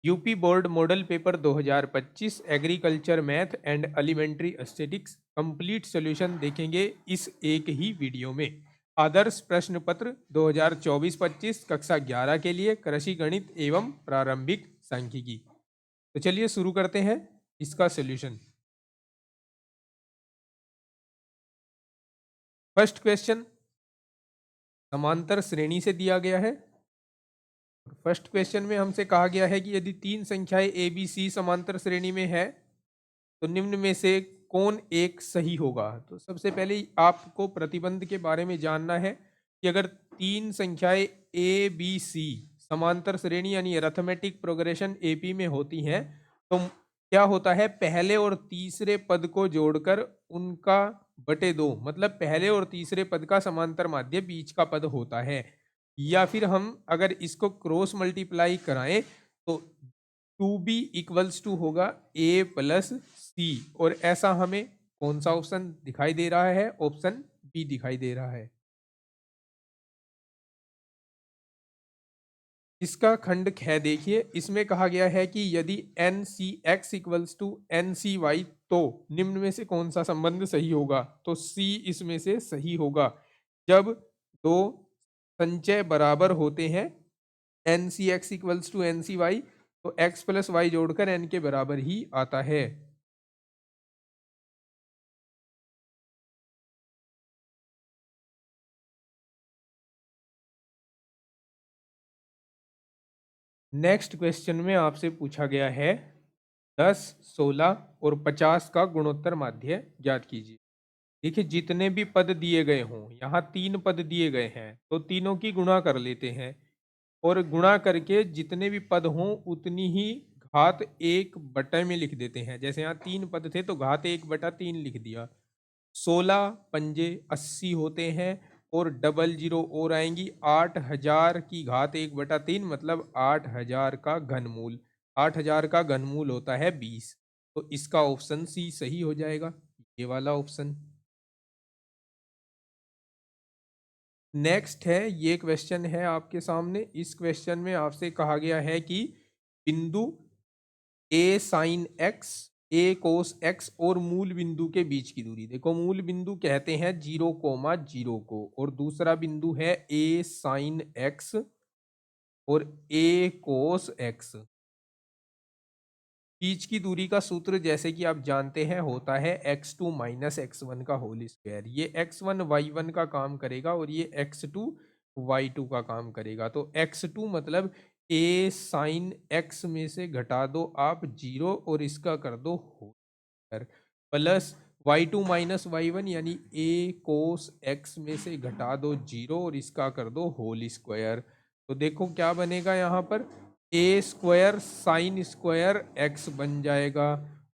UP board model paper 2025 agriculture math and elementary aesthetics complete solution देखेंगे इस एक ही video में। आदर्श प्रश्न पत्र 2024-25 कक्षा 11 के लिए कृषि गणित एवं प्रारंभिक सांख्यिकी। तो चलिए शुरू करते हैं इसका सॉल्यूशन। फर्स्ट क्वेश्चन समांतर श्रेणी से दिया गया है। फर्स्ट क्वेश्चन में हमसे कहा गया है कि यदि तीन संख्याएं ए बी सी समांतर श्रेणी में है तो निम्न में से कौन एक सही होगा। तो सबसे पहले आपको प्रतिबंध के बारे में जानना है कि अगर तीन संख्याएं ए बी सी समांतर श्रेणी यानी अरिथमेटिक प्रोग्रेशन एपी में होती हैं तो क्या होता है, पहले और तीसरे पद को जोड़कर उनका बटे दो, मतलब पहले और तीसरे पद का समांतर माध्य बीच का पद होता है। या फिर हम अगर इसको क्रॉस मल्टीप्लाई कराएं तो 2b इक्वल्स टू होगा a प्लस सी, और ऐसा हमें कौन सा ऑप्शन दिखाई दे रहा है? ऑप्शन बी दिखाई दे रहा है। इसका खंड ख देखिए, इसमें कहा गया है कि यदि n c x equals to n c y तो निम्न में से कौन सा संबंध सही होगा। तो सी इसमें से सही होगा। जब दो संचय बराबर होते हैं n c x equals to n c y तो एक्स प्लस वाई जोड़कर एन के बराबर ही आता है। नेक्स्ट क्वेश्चन में आपसे पूछा गया है 10, 16 और 50 का गुणोत्तर माध्य ज्ञात कीजिए। देखिए, जितने भी पद दिए गए हों, यहाँ तीन पद दिए गए हैं तो तीनों की गुणा कर लेते हैं, और गुणा करके जितने भी पद हों उतनी ही घात एक बटे में लिख देते हैं। जैसे यहाँ तीन पद थे तो घात 1/3 लिख दिया। 16 पंजे 80 होते हैं और डबल जीरो और आएंगी। 8000 की घात 1/3 मतलब 8000 का घनमूल। 8000 का घनमूल होता है 20। तो इसका ऑप्शन सी सही हो जाएगा, ये वाला ऑप्शन। नेक्स्ट है, ये क्वेश्चन है आपके सामने। इस क्वेश्चन में आपसे कहा गया है कि बिंदु ए साइन एक्स, ए कोस एक्स और मूल बिंदु के बीच की दूरी। देखो, मूल बिंदु कहते हैं 0,0 को, और दूसरा बिंदु है ए साइन एक्स और ए कोस एक्स। बीच की दूरी का सूत्र जैसे कि आप जानते हैं होता है x2 माइनस एक्स1 का होल स्क्वायर। ये x1 y1 का काम करेगा और ये x2 y2 का काम करेगा। तो x2 मतलब a साइन x में से घटा दो आप 0 और इसका कर दो whole square, plus y2 minus y1 यानी a कोस x में से घटा दो 0 और इसका कर दो होल स्क्वायर। तो देखो क्या बनेगा, यहाँ पर ए स्क्वायर साइन स्क्वायर एक्स बन जाएगा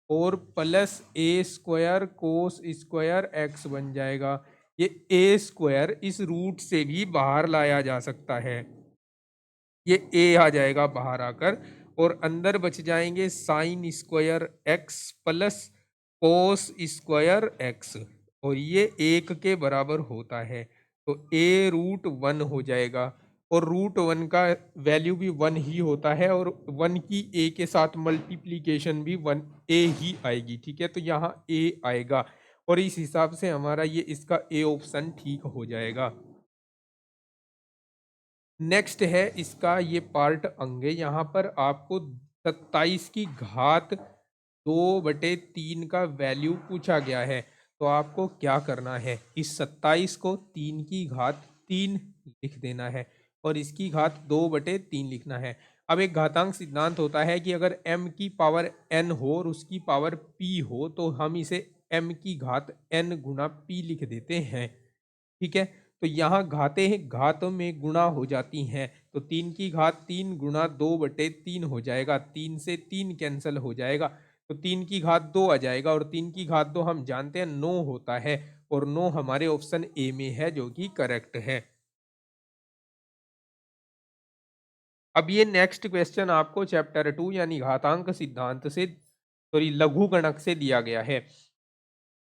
और प्लस ए स्क्वायर कोस स्क्वायर एक्स बन जाएगा। ये ए स्क्वायर इस रूट से भी बाहर लाया जा सकता है, ये ए आ जाएगा बाहर आकर, और अंदर बच जाएंगे sine square x plus cos square x, और ये एक के बराबर होता है। तो ए रूट वन हो जाएगा, और रूट वन का वैल्यू भी वन ही होता है, और वन की ए के साथ मल्टीप्लीकेशन भी वन ए ही आएगी। ठीक है, तो यहाँ ए आएगा, और इस हिसाब से हमारा ये इसका ए ऑप्शन ठीक हो जाएगा। नेक्स्ट है इसका ये पार्ट अंगे। यहाँ पर आपको 27 की घात 2/3 का वैल्यू पूछा गया है। तो आपको क्या करना है, इस 27 को 3 की घात 3 लिख देना है और इसकी घात 2/3 लिखना है। अब एक घातांक सिद्धांत होता है कि अगर m की पावर n हो और उसकी पावर p हो तो हम इसे m की घात n गुना p लिख देते हैं। ठीक है, तो यहाँ घाते हैं घातों में गुणा हो जाती हैं, तो 3 की घात 3 गुना 2/3 हो जाएगा। 3 से 3 कैंसिल हो जाएगा तो 3 की घात 2 आ जाएगा, और 3 की घात 2 हम जानते हैं 9 होता है, और 9 हमारे ऑप्शन ए में है जो कि करेक्ट है। अब ये नेक्स्ट क्वेश्चन आपको चैप्टर 2 यानी घातांक सिद्धांत से, सॉरी लघु गणक से दिया गया है।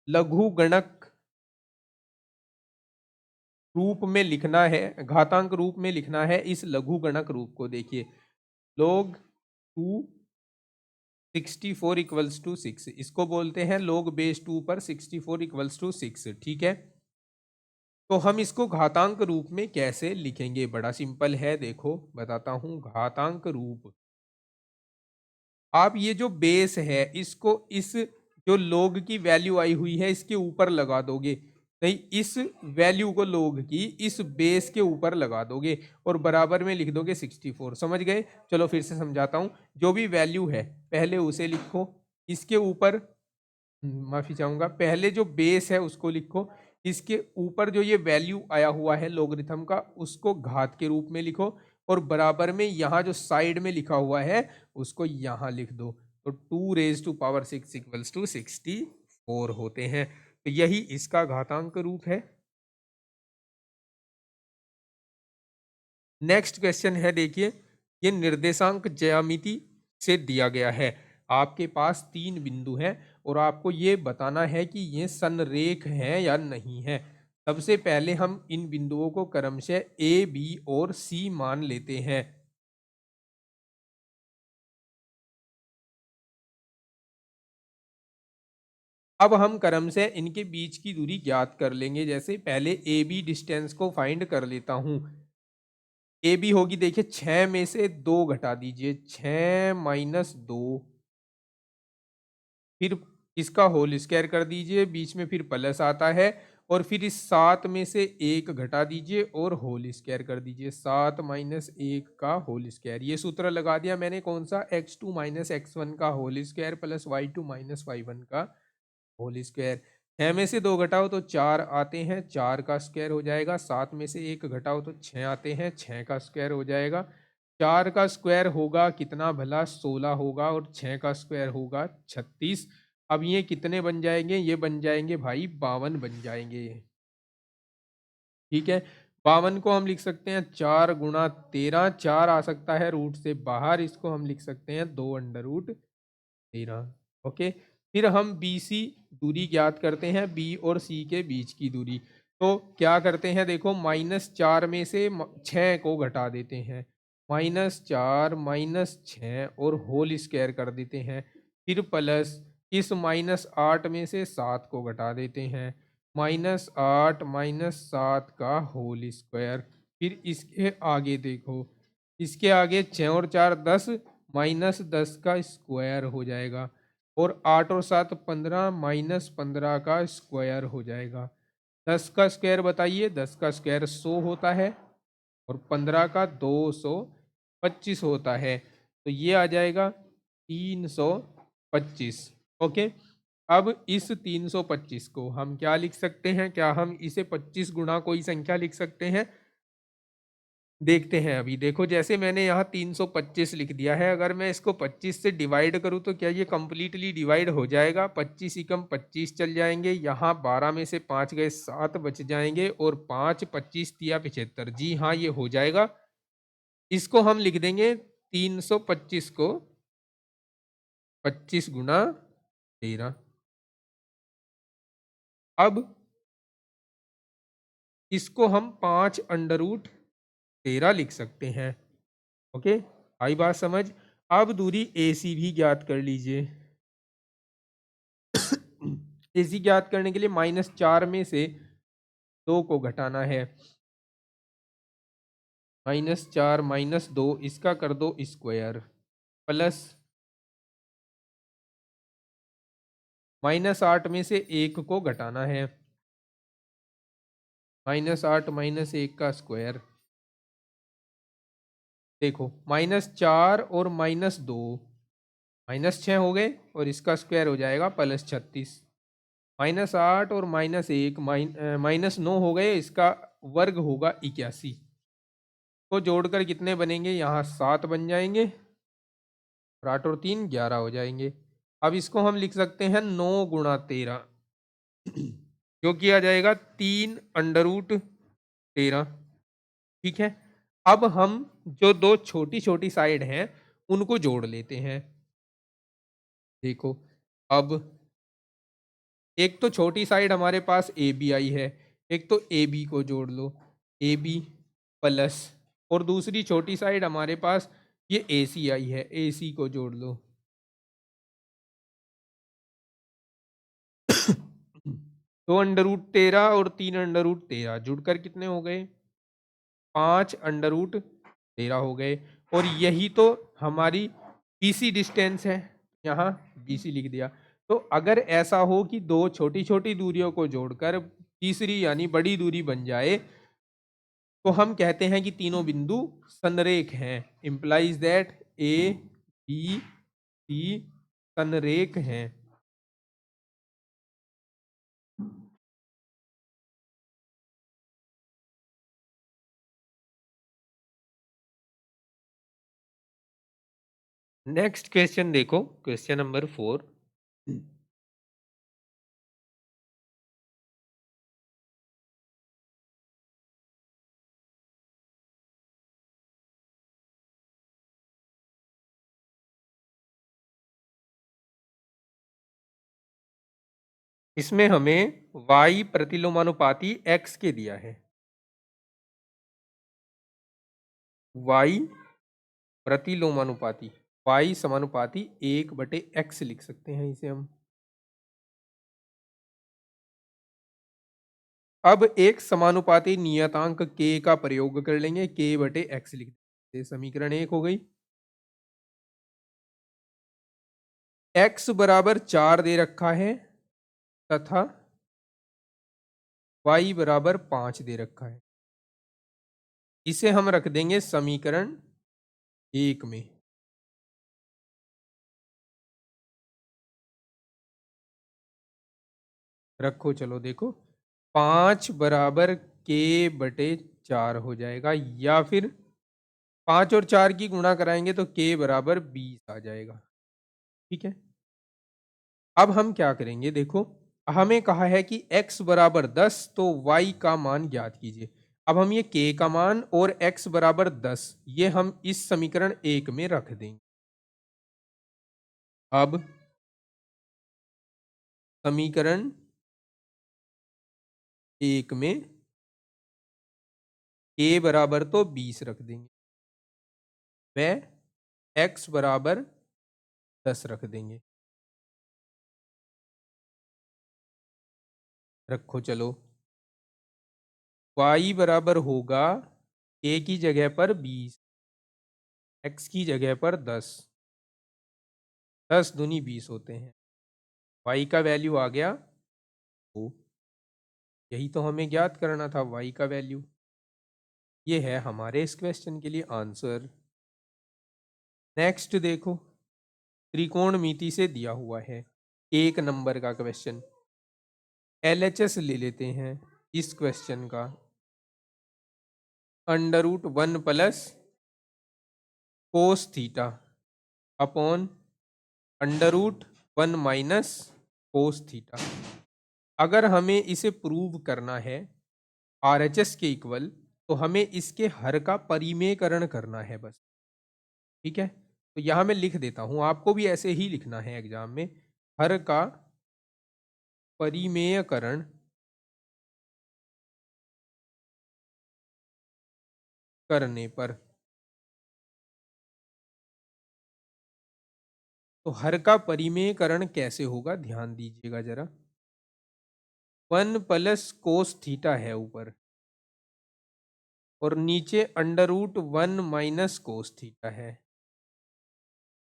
लघु गणक रूप में लिखना है, घातांक रूप में लिखना है इस लघु गणक रूप को। देखिए, log 2 64 इक्वल्स टू 6, इसको बोलते हैं log बेस 2 पर 64 इक्वल्स टू 6। ठीक है, तो हम इसको घातांक रूप में कैसे लिखेंगे? बड़ा सिंपल है, देखो बताता हूं। घातांक रूप, आप ये जो बेस है इसको इस जो log की वैल्यू आई हुई है इसके ऊपर लगा दोगे, नहीं इस वैल्यू को log की इस बेस के ऊपर लगा दोगे और बराबर में लिख दोगे 64। समझ गए? चलो फिर से समझाता हूं। जो भी वैल्यू है पहले उसे लिखो, इसके ऊपर माफी चाहूंगा, पहले जो बेस है उसको लिखो, इसके ऊपर जो ये वैल्यू आया हुआ है लोगरिथम का उसको घात के रूप में लिखो और बराबर में यहाँ जो साइड में लिखा हुआ है उसको यहाँ लिख दो। तो 2 raised to power 6 equals to 64 होते हैं। तो यही इसका घातांक रूप है। नेक्स्ट क्वेश्चन है, देखिए ये निर्देशांक ज्यामिति से दिया गया है। आपके पास 3 बिंदु हैं और आपको ये बताना है कि ये संरेख हैं या नहीं है। सबसे पहले हम इन बिंदुओं को क्रमशः ए, बी और सी मान लेते हैं। अब हम क्रमशः इनके बीच की दूरी ज्ञात कर लेंगे। जैसे पहले ए बी डिस्टेंस को फाइंड कर लेता हूं। ए बी होगी, देखिए 6 में से 2 घटा दीजिए, 6 माइनस 2, फिर इसका होल स्क्वायर कर दीजिए, बीच में फिर प्लस आता है और फिर इस 7 में से 1 घटा दीजिए और होल स्क्वायर कर दीजिए, 7 माइनस 1 का होल स्क्वायर। ये सूत्र लगा दिया मैंने, कौन सा? x2 माइनस x1 का whole square plus y2 minus y1 का होल स्क्वायर। 6 में से 2 घटाओ तो 4 आते हैं, 4 का स्क्वायर हो जाएगा। 7 में से 1 घटाओ तो 6 आते हैं, 6 का स्क्वायर हो जाएगा। 4 का स्क्वायर होगा कितना भला? 16 होगा और 6 का स्क्वायर होगा 36। अब ये कितने बन जाएंगे? ये बन जाएंगे भाई 52 बन जाएंगे। ठीक है, 52 को हम लिख सकते हैं 4 गुणा 13, 4 आ सकता है रूट से बाहर, इसको हम लिख सकते हैं 2 अंडर रूट 13। ओके, फिर हम बी सी दूरी ज्ञात करते हैं, बी और सी के बीच की दूरी। तो क्या करते हैं, देखो -4 में से 6 को घटा देते हैं, -4 -6 और होल स्क्वायर कर देते हैं। फिर प्लस इस -8 में से 7 को घटा देते हैं, -8 -7 का होल स्क्वायर। फिर इसके आगे देखो, इसके आगे 6 और 4 10, -10 का स्क्वायर हो जाएगा और 8 और 7 15, -15 का स्क्वायर हो जाएगा। 10 का स्क्वायर बताइए, 10 का स्क्वायर 100 होता है और 15 का 225 होता है। तो ये आ जाएगा 325। ओके, अब इस 325 को हम क्या लिख सकते हैं? क्या हम इसे 25 गुणा कोई संख्या लिख सकते हैं? देखते हैं अभी। देखो जैसे मैंने यहाँ 325 लिख दिया है, अगर मैं इसको 25 से डिवाइड करूँ तो क्या ये कंप्लीटली डिवाइड हो जाएगा? 25 एकम 25 चल जाएंगे, यहाँ 12 में से 5 गए 7 बच जाएंगे और 5 25 तिया 75। जी हाँ, ये हो जाएगा। इसको हम लिख देंगे 325 को 25 गुणा 13। अब इसको हम 5 अंडर रूट 13 लिख सकते हैं। ओके, आई बात समझ? अब दूरी ए सी भी ज्ञात कर लीजिए। ए सी ज्ञात करने के लिए -4 में से 2 को घटाना है, -4 -2, इसका कर दो स्क्वायर, प्लस -8 में से 1 को घटाना है, -8 -1 का स्क्वायर। देखो -4 और -2 -6 हो गए और इसका स्क्वायर हो जाएगा +36। -8 और -1 -9 हो गए, इसका वर्ग होगा 81। को जोड़कर कितने बनेंगे? यहाँ 7 बन जाएंगे और 8 और 3 11 हो जाएंगे। अब इसको हम लिख सकते हैं 9 गुणा 13, जो कि आ जाएगा 3 अंडर रूट 13। ठीक है, अब हम जो दो छोटी छोटी साइड हैं उनको जोड़ लेते हैं। देखो, अब एक तो छोटी साइड हमारे पास ए बी आई है, एक तो ए बी को जोड़ लो, ए बी प्लस, और दूसरी छोटी साइड हमारे पास ये ACI है, AC को जोड़ लो। तो √13 और 3 √13 जुड़कर कितने हो गए? 5 √13 हो गए। और यही तो हमारी BC डिस्टेंस है, यहाँ BC लिख दिया। तो अगर ऐसा हो कि दो छोटी छोटी दूरियों को जोड़कर तीसरी यानी बड़ी दूरी बन जाए, तो हम कहते हैं कि तीनों बिंदु संरेख हैं। इंप्लाइज दैट ABC संरेख हैं। नेक्स्ट क्वेश्चन देखो, क्वेश्चन नंबर 4। इसमें हमें y प्रतिलोमानुपाती x के दिया है। y प्रतिलोमानुपाती, y समानुपाती 1/x लिख सकते हैं इसे हम। अब एक समानुपाती नियतांक k का प्रयोग कर लेंगे, k/x लिख देंगे। समीकरण 1 हो गई। x बराबर 4 दे रखा है तथा y बराबर 5 दे रखा है। इसे हम रख देंगे समीकरण 1 में। रखो, चलो देखो, 5 बराबर k/4 हो जाएगा, या फिर 5 और 4 की गुणा कराएंगे तो k बराबर 20 आ जाएगा। ठीक है, अब हम क्या करेंगे, देखो हमें कहा है कि x बराबर 10, तो y का मान ज्ञात कीजिए। अब हम ये k का मान और x बराबर 10 ये हम इस समीकरण 1 में रख देंगे। अब समीकरण 1 में k बराबर तो 20 रख देंगे, व x बराबर 10 रख देंगे। रखो, चलो, y बराबर होगा k की जगह पर 20, x की जगह पर 10, 10 दूनी 20 होते हैं। y का वैल्यू आ गया 2। यही तो हमें ज्ञात करना था, y का वैल्यू। ये है हमारे इस क्वेश्चन के लिए आंसर। नेक्स्ट देखो, त्रिकोणमिति से दिया हुआ है 1 नंबर का क्वेश्चन। LHS ले लेते हैं इस क्वेश्चन का। √1 plus cos theta upon √1 minus cos theta. अगर हमें इसे प्रूव करना है RHS के इक्वल, तो हमें इसके हर का परिमेयकरण करना है बस। ठीक है, तो यहां मैं लिख देता हूं, आपको भी ऐसे ही लिखना है एग्जाम में। हर का परिमेयकरण करने पर, तो हर का परिमेयकरण कैसे होगा ध्यान दीजिएगा जरा। 1 प्लस कोस थीटा है ऊपर, और नीचे √1 माइनस कोस थीटा है।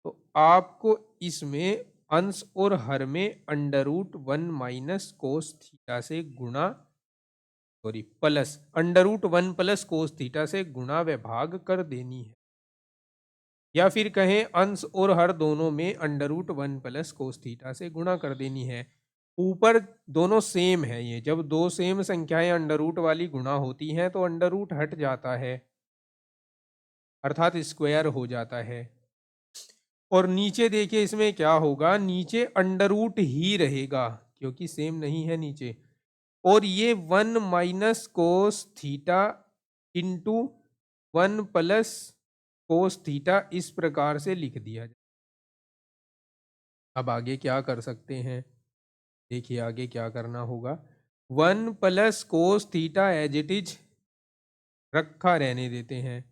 तो आपको इसमें अंश और हर में √1 माइनस कोस थीटा से गुणा, sorry plus √1 plus cos theta से गुणा व भाग कर देनी है। या फिर कहें अंश और हर दोनों में √1 प्लस कोस थीटा से गुणा कर देनी है। ऊपर दोनों सेम है, ये जब दो सेम संख्याएं अंडर रूट वाली गुणा होती हैं तो अंडर रूट हट जाता है, अर्थात स्क्वायर हो जाता है। और नीचे देखिए इसमें क्या होगा, नीचे अंडर रूट ही रहेगा क्योंकि सेम नहीं है नीचे। और ये 1 minus cos theta into 1 plus cos theta इस प्रकार से लिख दिया जाए। अब आगे क्या कर सकते हैं, देखिए आगे क्या करना होगा। 1 plus cos theta as it is रखा रहने देते हैं,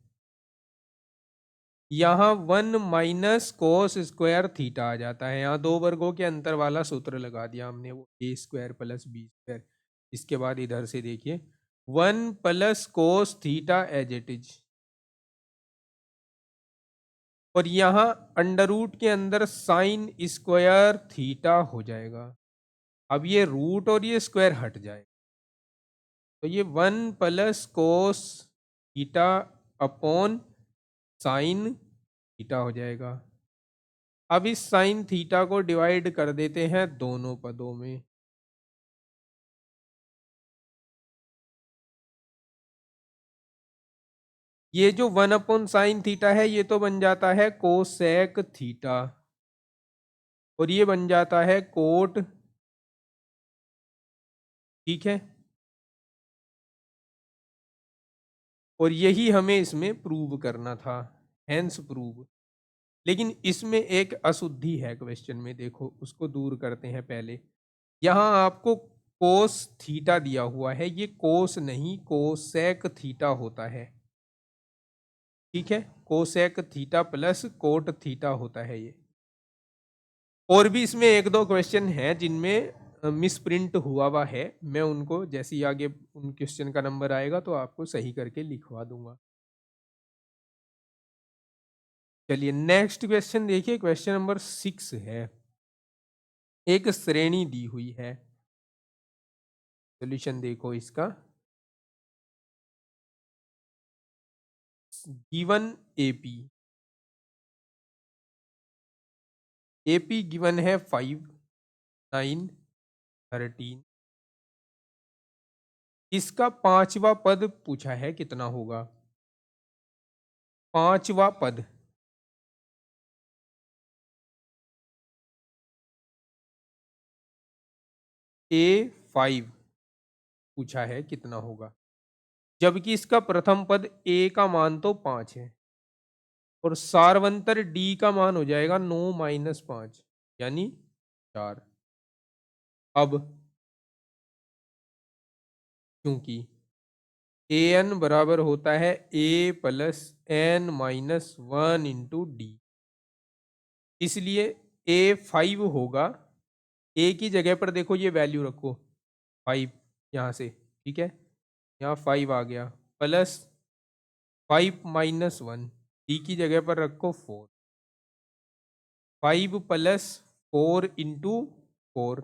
यहाँ 1 माइनस कोस स्क्वायर थीटा आ जाता है। यहाँ दो वर्गों के अंतर वाला सूत्र लगा दिया हमने, वो a square plus b square. इसके बाद इधर से देखिए 1 plus cos theta as it is, और यहाँ अंडर रूट के अंदर साइन स्क्वायर थीटा हो जाएगा। अब ये रूट और ये स्क्वायर हट जाए, तो ये 1 plus cos theta upon sine theta हो जाएगा। अब इस साइन थीटा को डिवाइड कर देते हैं दोनों पदों में। ये जो 1 अपॉन साइन थीटा है ये तो बन जाता है कोसेक थीटा, और ये बन जाता है कोट, ठीक है। और यही हमें इसमें प्रूव करना था, हेंस प्रूव। लेकिन इसमें एक अशुद्धि है क्वेश्चन में, देखो उसको दूर करते हैं पहले। यहां आपको कोस थीटा दिया हुआ है, ये कोस नहीं कोसेक थीटा होता है, ठीक है। Cosec theta plus cot theta होता है ये। और भी इसमें एक दो क्वेश्चन हैं जिनमें मिस प्रिंट हुआ हुआ है, मैं उनको जैसे ही आगे उन क्वेश्चन का नंबर आएगा तो आपको सही करके लिखवा दूंगा। चलिए नेक्स्ट क्वेश्चन देखिए, क्वेश्चन नंबर 6 है। एक श्रेणी दी हुई है, सॉल्यूशन देखो इसका। गिवन एपी, एपी गिवन है 5, 9, 13। इसका पांचवा पद पूछा है, कितना होगा पांचवा पद। A5 पूछा है कितना होगा, जबकि इसका प्रथम पद A का मान तो 5 है, और सारवंतर D का मान हो जाएगा 9-5 यानी 4। अब क्योंकि an बराबर होता है a plus n minus 1 into D, इसलिए A5 होगा। a की जगह पर देखो ये वैल्यू रखो 5 यहाँ से, ठीक है। यहाँ 5 आ गया, प्लस 5-1, डी की जगह पर रखो 4, 5 plus 4 into 4,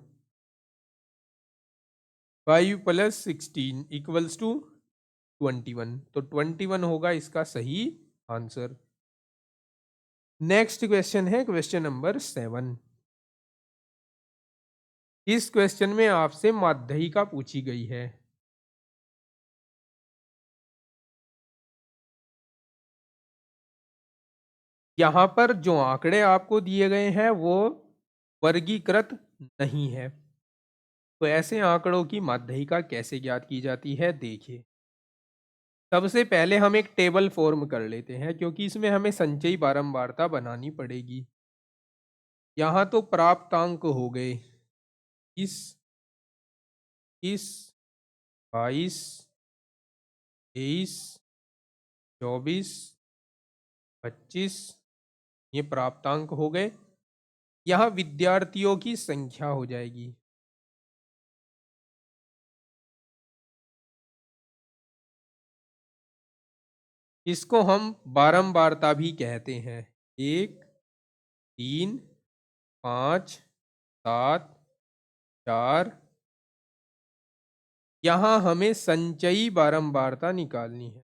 5 plus 16 equals to 21, तो 21 होगा इसका सही आंसर। नेक्स्ट क्वेश्चन है क्वेश्चन नंबर 7। इस क्वेश्चन में आपसे माध्यिका पूछी गई है। यहां पर जो आंकड़े आपको दिए गए हैं वो वर्गीकृत नहीं है, तो ऐसे आंकड़ों की माध्यिका कैसे ज्ञात की जाती है देखिए। सबसे पहले हम एक टेबल फॉर्म कर लेते हैं, क्योंकि इसमें हमें संचयी बारंबारता बनानी पड़ेगी। यहां तो प्राप्तांक हो गए 21, 22, 23, 24, 25, ये प्राप्तांक हो गए। यहाँ विद्यार्थियों की संख्या हो जाएगी, इसको हम बारंबारता भी कहते हैं। 1, 3, 5, 7, 4। यहाँ हमें संचयी बारंबारता निकालनी है,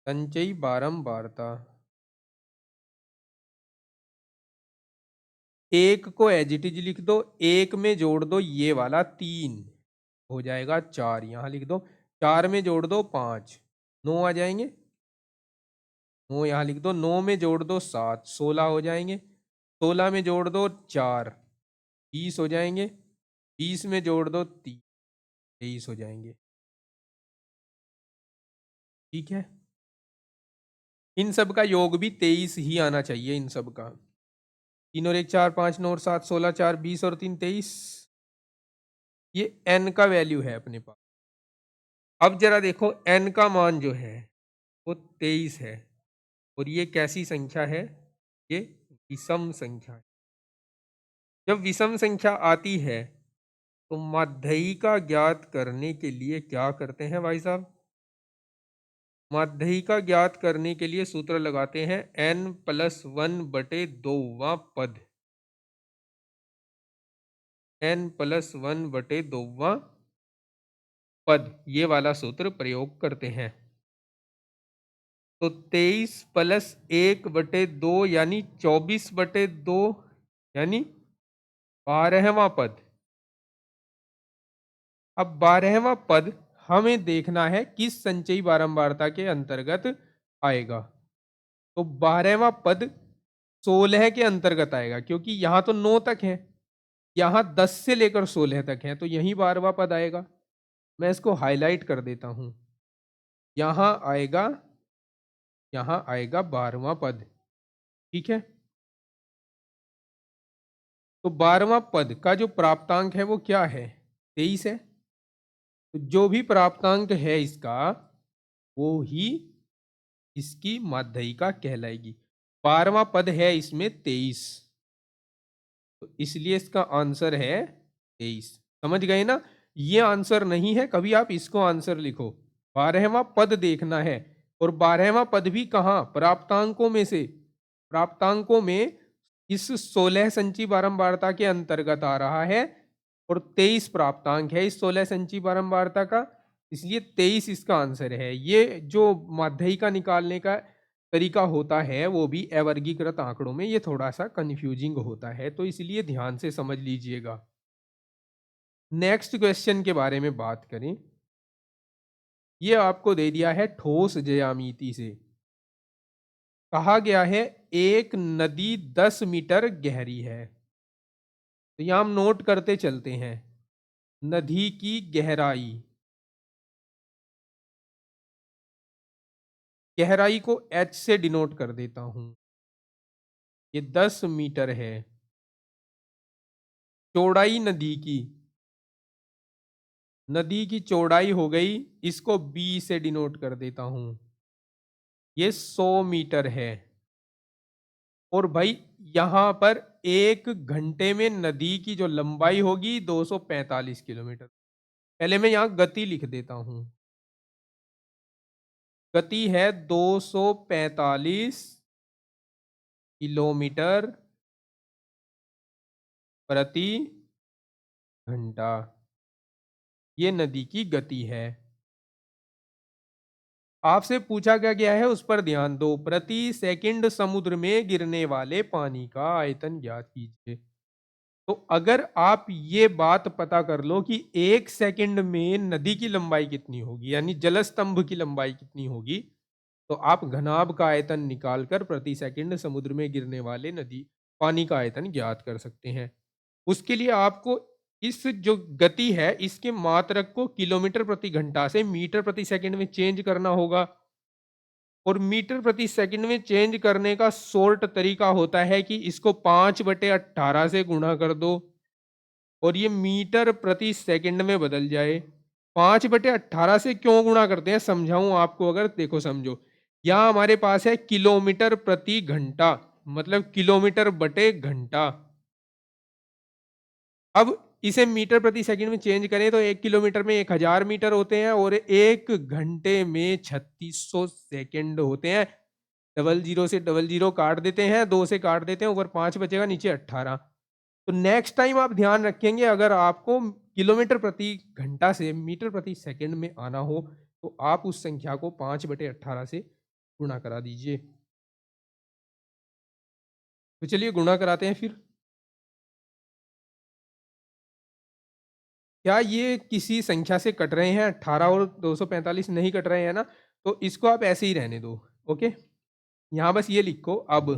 संचयी बारंबारता। एक को एज इट इज लिख दो, एक में जोड़ दो ये वाला 3 हो जाएगा 4, यहां लिख दो। 4 में जोड़ दो 5, 9 आ जाएंगे। 9 यहाँ लिख दो, 9 में जोड़ दो 7, 16 हो जाएंगे। 16 में जोड़ दो 4, 20 हो जाएंगे। 20 में जोड़ दो 3, 23 हो जाएंगे, ठीक है। इन सब का योग भी 23 ही आना चाहिए, इन सब का। 3 और 1 4, 5 9 और 7 16, 4 20 और 3 23। ये n का वैल्यू है अपने पास। अब जरा देखो n का मान जो है वो 23 है, और ये कैसी संख्या है? ये विषम संख्या है। जब विषम संख्या आती है तो माध्यिका ज्ञात करने के लिए क्या करते हैं भाई साहब? माध्यिका ज्ञात करने के लिए सूत्र लगाते हैं n+1/2वां पद। n+1/2वां पद, ये वाला सूत्र प्रयोग करते हैं। तो 23+1/2 यानी 24/2 यानी 12वां पद। अब 12वां पद हमें देखना है किस संचयी बारंबारता के अंतर्गत आएगा। तो 12वां पद 16 के अंतर्गत आएगा, क्योंकि यहां तो 9 तक है, यहां 10 से लेकर 16 तक है, तो यही 12वां पद आएगा। मैं इसको हाईलाइट कर देता हूं। यहां आएगा, यहां आएगा 12वां पद। ठीक है। तो 12वां पद का जो प्राप्तांक है वो क्या है? 23 है। तो जो भी प्राप्तांक है इसका, वो ही इसकी माध्यिका कहलाएगी। 12वां पद है इसमें 23, तो इसलिए इसका आंसर है 23। समझ गए ना? ये आंसर नहीं है, कभी आप इसको आंसर लिखो। 12वां पद देखना है, और 12वां पद भी कहाँ? प्राप्तांकों में से। प्राप्तांकों में इस 16 संचयी बारंबारता के अंतर्गत आ रहा है, और 23 प्राप्तांक है इस 16 संचयी बारंबारता का, इसलिए 23 इसका आंसर है। ये जो माध्यिका निकालने का तरीका होता है वो भी अवर्गीकृत आंकड़ों में ये थोड़ा सा कंफ्यूजिंग होता है, तो इसलिए ध्यान से समझ लीजिएगा। नेक्स्ट क्वेश्चन के बारे में बात करें। ये आपको दे दिया है ठोस ज्यामिति से। कहा गया है एक नदी 10 मीटर गहरी है। तो यहां हम नोट करते चलते हैं। नदी की गहराई, गहराई को h से डिनोट कर देता हूं। ये 10 मीटर है। चौड़ाई नदी की, नदी की चौड़ाई हो गई, इसको b से डिनोट कर देता हूं। ये 100 मीटर है। और भाई यहां पर 1 घंटे में नदी की जो लंबाई होगी 245 किलोमीटर। पहले मैं यहां गति लिख देता हूं। गति है 245 किलोमीटर प्रति घंटा। ये नदी की गति है। आपसे पूछा क्या गया है उस पर ध्यान दो। प्रति सेकंड समुद्र में गिरने वाले पानी का आयतन ज्ञात कीजिए। तो अगर आप ये बात पता कर लो कि 1 सेकंड में नदी की लंबाई कितनी होगी, यानी जलस्तंभ की लंबाई कितनी होगी, तो आप घनाभ का आयतन निकालकर प्रति सेकंड समुद्र में गिरने वाले नदी पानी का आयतन ज्ञात कर सकते हैं। उसके लिए आपको इस जो गति है इसके मात्रक को किलोमीटर प्रति घंटा से मीटर प्रति सेकंड में चेंज करना होगा। और मीटर प्रति सेकंड में चेंज करने का शॉर्ट तरीका होता है कि इसको 5/18 से गुणा कर दो और ये मीटर प्रति सेकंड में बदल जाए। 5/18 से क्यों गुणा करते हैं समझाऊं आपको, अगर देखो समझो। यहां हमारे पास है किलोमीटर प्रति घंटा, मतलब किलोमीटर बटे घंटा। अब इसे मीटर प्रति सेकंड में चेंज करें तो 1 किलोमीटर में 1000 मीटर होते हैं, और 1 घंटे में 3600 सेकंड होते हैं। डबल जीरो से डबल जीरो काट देते हैं, 2 से काट देते हैं, ऊपर 5 बचेगा, नीचे 18। तो नेक्स्ट टाइम आप ध्यान रखेंगे, अगर आपको किलोमीटर प्रति घंटा से मीटर प्रति सेकंड में आना हो तो आप उस संख्या को 5/18 से गुणा करा दीजिए। तो चलिए गुणा कराते हैं फिर। क्या ये किसी संख्या से कट रहे हैं? 18 और 245 नहीं कट रहे हैं ना, तो इसको आप ऐसे ही रहने दो। ओके, यहां बस ये लिखो। अब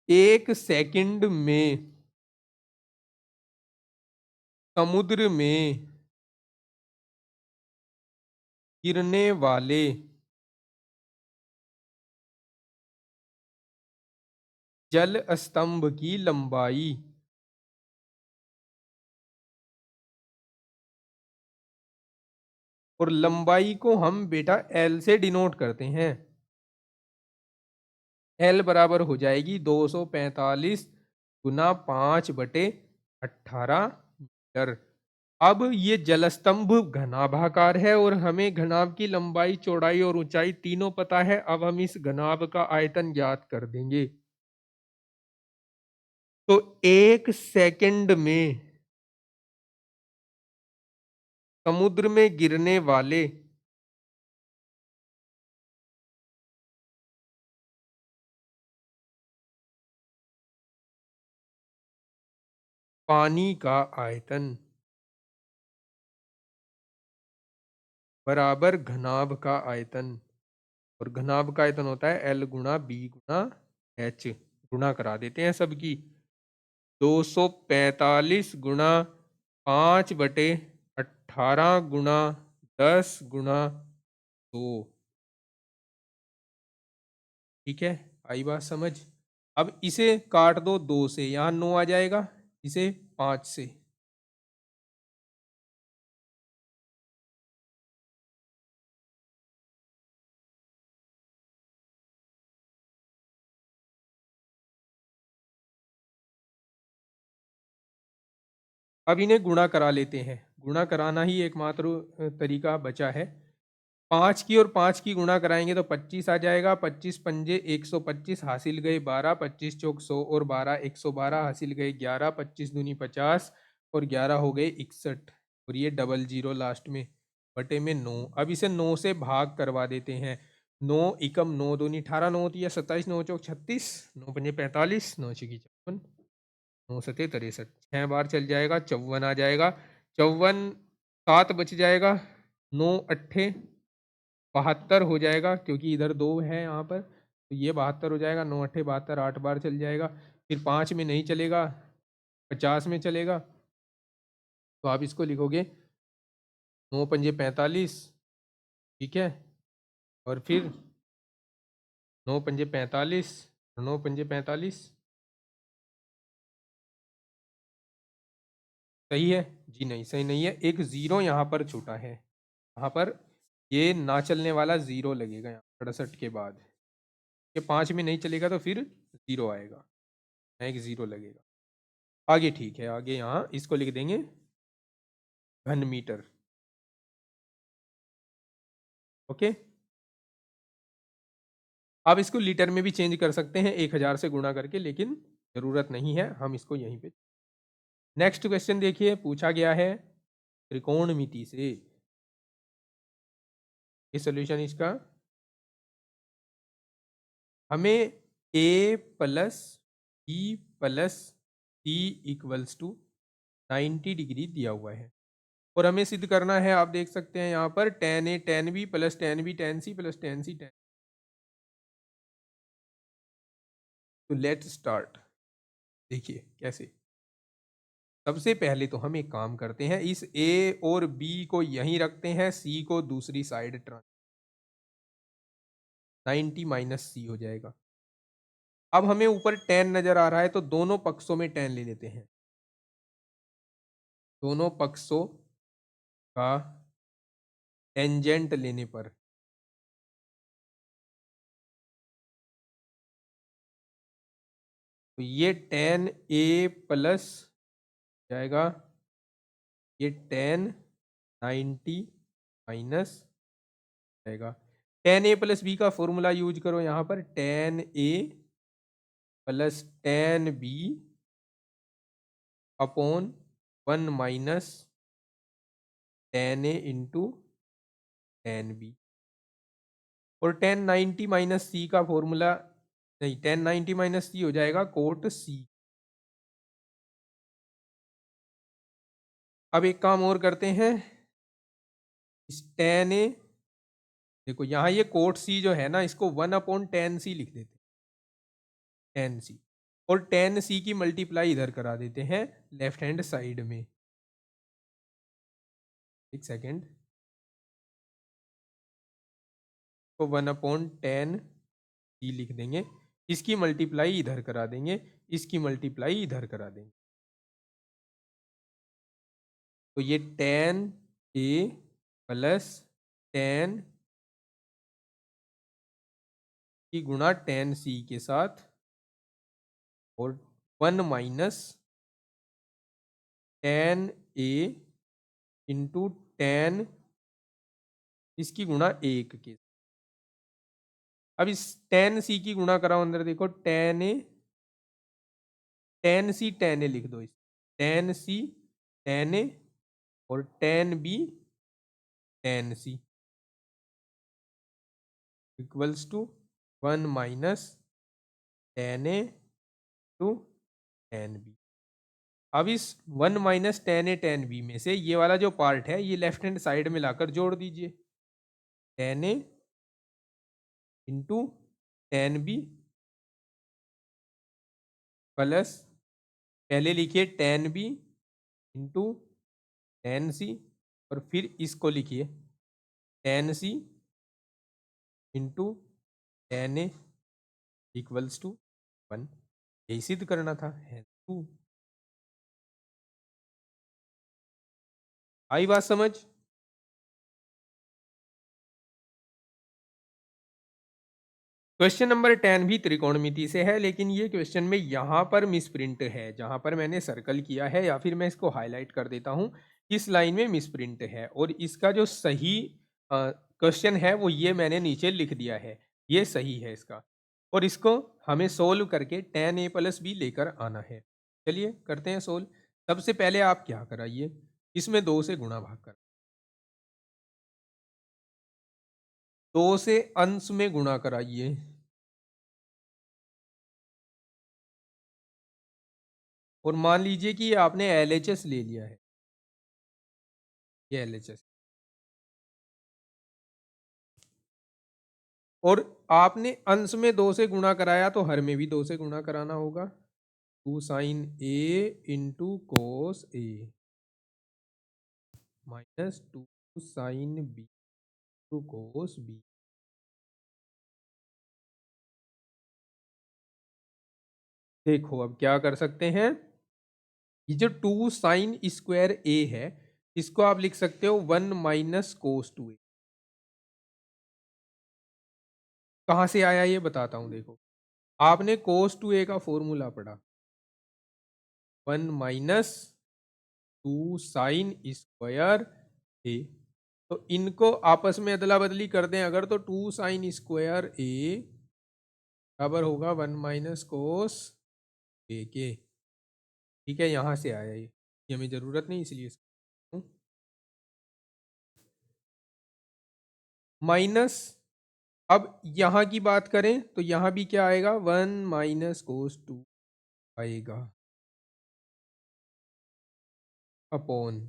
1 सेकंड में समुद्र में गिरने वाले जल स्तंभ की लंबाई और लंबाई को हम बेटा एल से डिनोट करते हैं। एल बराबर हो जाएगी 245 गुना 5/18 मीटर। अब ये जलस्तंभ घनाभाकार है और हमें घनाभ की लंबाई, चौड़ाई और ऊंचाई तीनों पता है। अब हम इस घनाभ का आयतन ज्ञात कर देंगे। तो 1 सेकंड में समुद्र में गिरने वाले पानी का आयतन बराबर घनाभ का आयतन, और घनाभ का आयतन होता है L गुणा B गुणा H। गुणा करा देते हैं सबकी। 245 गुणा 5/18 गुणा 10 गुणा 2। ठीक है, आई बात समझ। अब इसे काट दो 2 से, यहां 9 आ जाएगा, इसे 5 से। अब इन्हें गुणा करा लेते हैं। गुणा कराना ही एकमात्र तरीका बचा है। 5 की और 5 की गुणा कराएंगे तो 25 आ जाएगा। 25 पंजे 125, हासिल गए 12, 25 चौक 100 और 12 112, हासिल गए 11, 25 दूनी 50 और 11 हो गए 61, और ये डबल जीरो लास्ट में बटे में 9। अब इसे 9 से भाग करवा देते हैं। 9 एकम 9 दूनी 18, 9 होती है 27, 9 चौक 36, 9 पंजे 45, 9 छिकी 54, 9 सते 63, 6 बार चल जाएगा, 54 आ जाएगा। 54 7 बच जाएगा, 9 अट्ठे 72 हो जाएगा, क्योंकि इधर 2 है यहाँ पर, तो ये 72 हो जाएगा। 9 अट्ठे 72, 8 बार चल जाएगा। फिर 5 में नहीं चलेगा, 50 में चलेगा। तो आप इसको लिखोगे 9 पंजे 45, ठीक है, और फिर 9 पंजे 45, 9 पंजे 45, सही है जी? नहीं, सही नहीं है, एक जीरो यहाँ पर छूटा है। यहाँ पर ये ना चलने वाला जीरो लगेगा यहाँ 68 के बाद। ये 5 में नहीं चलेगा तो फिर जीरो आएगा, यहाँ एक जीरो लगेगा। आगे ठीक है, आगे यहाँ इसको लिख देंगे घन मीटर। ओके, आप इसको लीटर में भी चेंज कर सकते हैं 1000 से गुणा करके, लेकिन जरूरत नहीं है, हम इसको यहीं पे। नेक्स्ट क्वेश्चन देखिए, पूछा गया है त्रिकोणमिति से। ये सोल्यूशन इसका, हमें a plus b plus c equals to 90 degree दिया हुआ है, और हमें सिद्ध करना है। आप देख सकते हैं यहाँ पर tan a tan b plus tan b tan c plus tan c tan। तो लेट्स स्टार्ट। देखिए कैसे। सबसे पहले तो हम एक काम करते हैं, इस a और b को यहीं रखते हैं, c को दूसरी साइड 90 माइनस c हो जाएगा। अब हमें ऊपर tan नजर आ रहा है, तो दोनों पक्षों में tan ले लेते हैं। दोनों पक्षों का टेंजेंट लेने पर तो ये tan a प्लस जाएगा, ये tan 90 माइनस जाएगा। tan a प्लस बी का फॉर्मूला यूज करो यहाँ पर, tan a plus tan b upon 1 minus tan a into tan b। और tan 90 माइनस सी का फॉर्मूला, नहीं, tan 90 माइनस सी हो जाएगा कोट सी। अब एक काम और करते हैं, इस tan a, देखो यहाँ ये कोट सी जो है ना, इसको 1/tan c लिख देते हैं, tan c, और tan c की मल्टीप्लाई इधर करा देते हैं लेफ्ट हैंड साइड में। एक सेकेंड, तो 1/tan c लिख देंगे, इसकी मल्टीप्लाई इधर करा देंगे, इसकी मल्टीप्लाई इधर करा देंगे। तो ये tan a प्लस टेन की गुणा टेन सी के साथ, और 1 - टेन ए इंटू टेन इसकी गुणा 1 के। अब इस टेन सी की गुणा कराओ अंदर, देखो tan a, tan c tan a लिख दो इस, टेन सी टेन ए, और tan b tan c equals to 1 - tan a to tan b. अब इस 1 - टेन ए टेन बी में से ये वाला जो पार्ट है ये लेफ्ट हैंड साइड में लाकर जोड़ दीजिए, tan a into tan b plus, पहले लिखिए tan b into tan c, और फिर इसको लिखिए tan c into tan a equals to 1। यही सिद्ध करना था, है 2। आई बात समझ? क्वेश्चन नंबर 10 भी त्रिकोणमिति से है, लेकिन ये क्वेश्चन में यहाँ पर मिसप्रिंट है, जहाँ पर मैंने सर्कल किया है, या फिर मैं इसको हाईलाइट कर देता हूँ, इस लाइन में मिसप्रिंट है, और इसका जो सही क्वेश्चन है वो ये मैंने नीचे लिख दिया है, ये सही है इसका, और इसको हमें सोल्व करके tan a + b लेकर आना है। चलिए करते हैं सोल्व। सबसे पहले आप क्या कराइए, इसमें 2 से गुणा भाग कर, 2 से अंश में गुणा कराइए, और मान लीजिए कि आपने LHS ले लिया है, ये LHS, और आपने अंश में 2 से गुणा कराया तो हर में भी 2 से गुणा कराना होगा, 2 sin a into cos a minus 2 sin b into cos b. देखो अब क्या कर सकते हैं, ये जो 2 sin स्क्वायर ए है इसको आप लिख सकते हो 1 - कोस 2a। कहाँ से आया ये बताता हूँ, देखो आपने कोस 2a का फॉर्मूला पढ़ा, 1 - 2 sin स्क्वायर ए, तो इनको आपस में अदला बदली कर दें अगर, तो 2 sin स्क्वायर ए बराबर होगा 1 - कोस ए के। ठीक है, यहाँ से आया ये हमें ज़रूरत नहीं इसलिए माइनस। अब यहाँ की बात करें तो यहाँ भी क्या आएगा, 1 - कोस 2 आएगा अपॉन,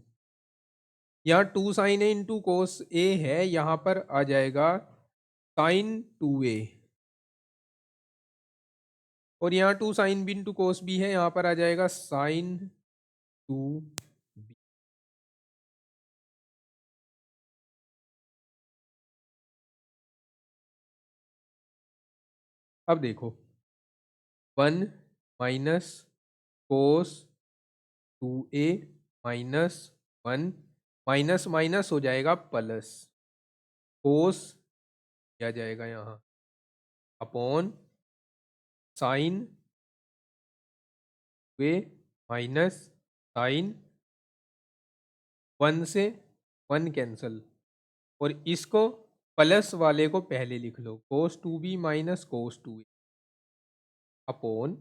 यहाँ 2 sin ए इंटू कोस ए है, यहाँ पर आ जाएगा sin 2a, और यहाँ 2 sin b इंटू कोस b है, यहाँ पर आ जाएगा sin 2b। अब देखो 1 - कोस 2a माइनस 1, माइनस माइनस हो जाएगा प्लस, कोस किया जाएगा यहाँ अपॉन साइन वे माइनस साइन, 1 से 1 कैंसल, और इसको प्लस वाले को पहले लिख लो, cos 2b minus cos 2a upon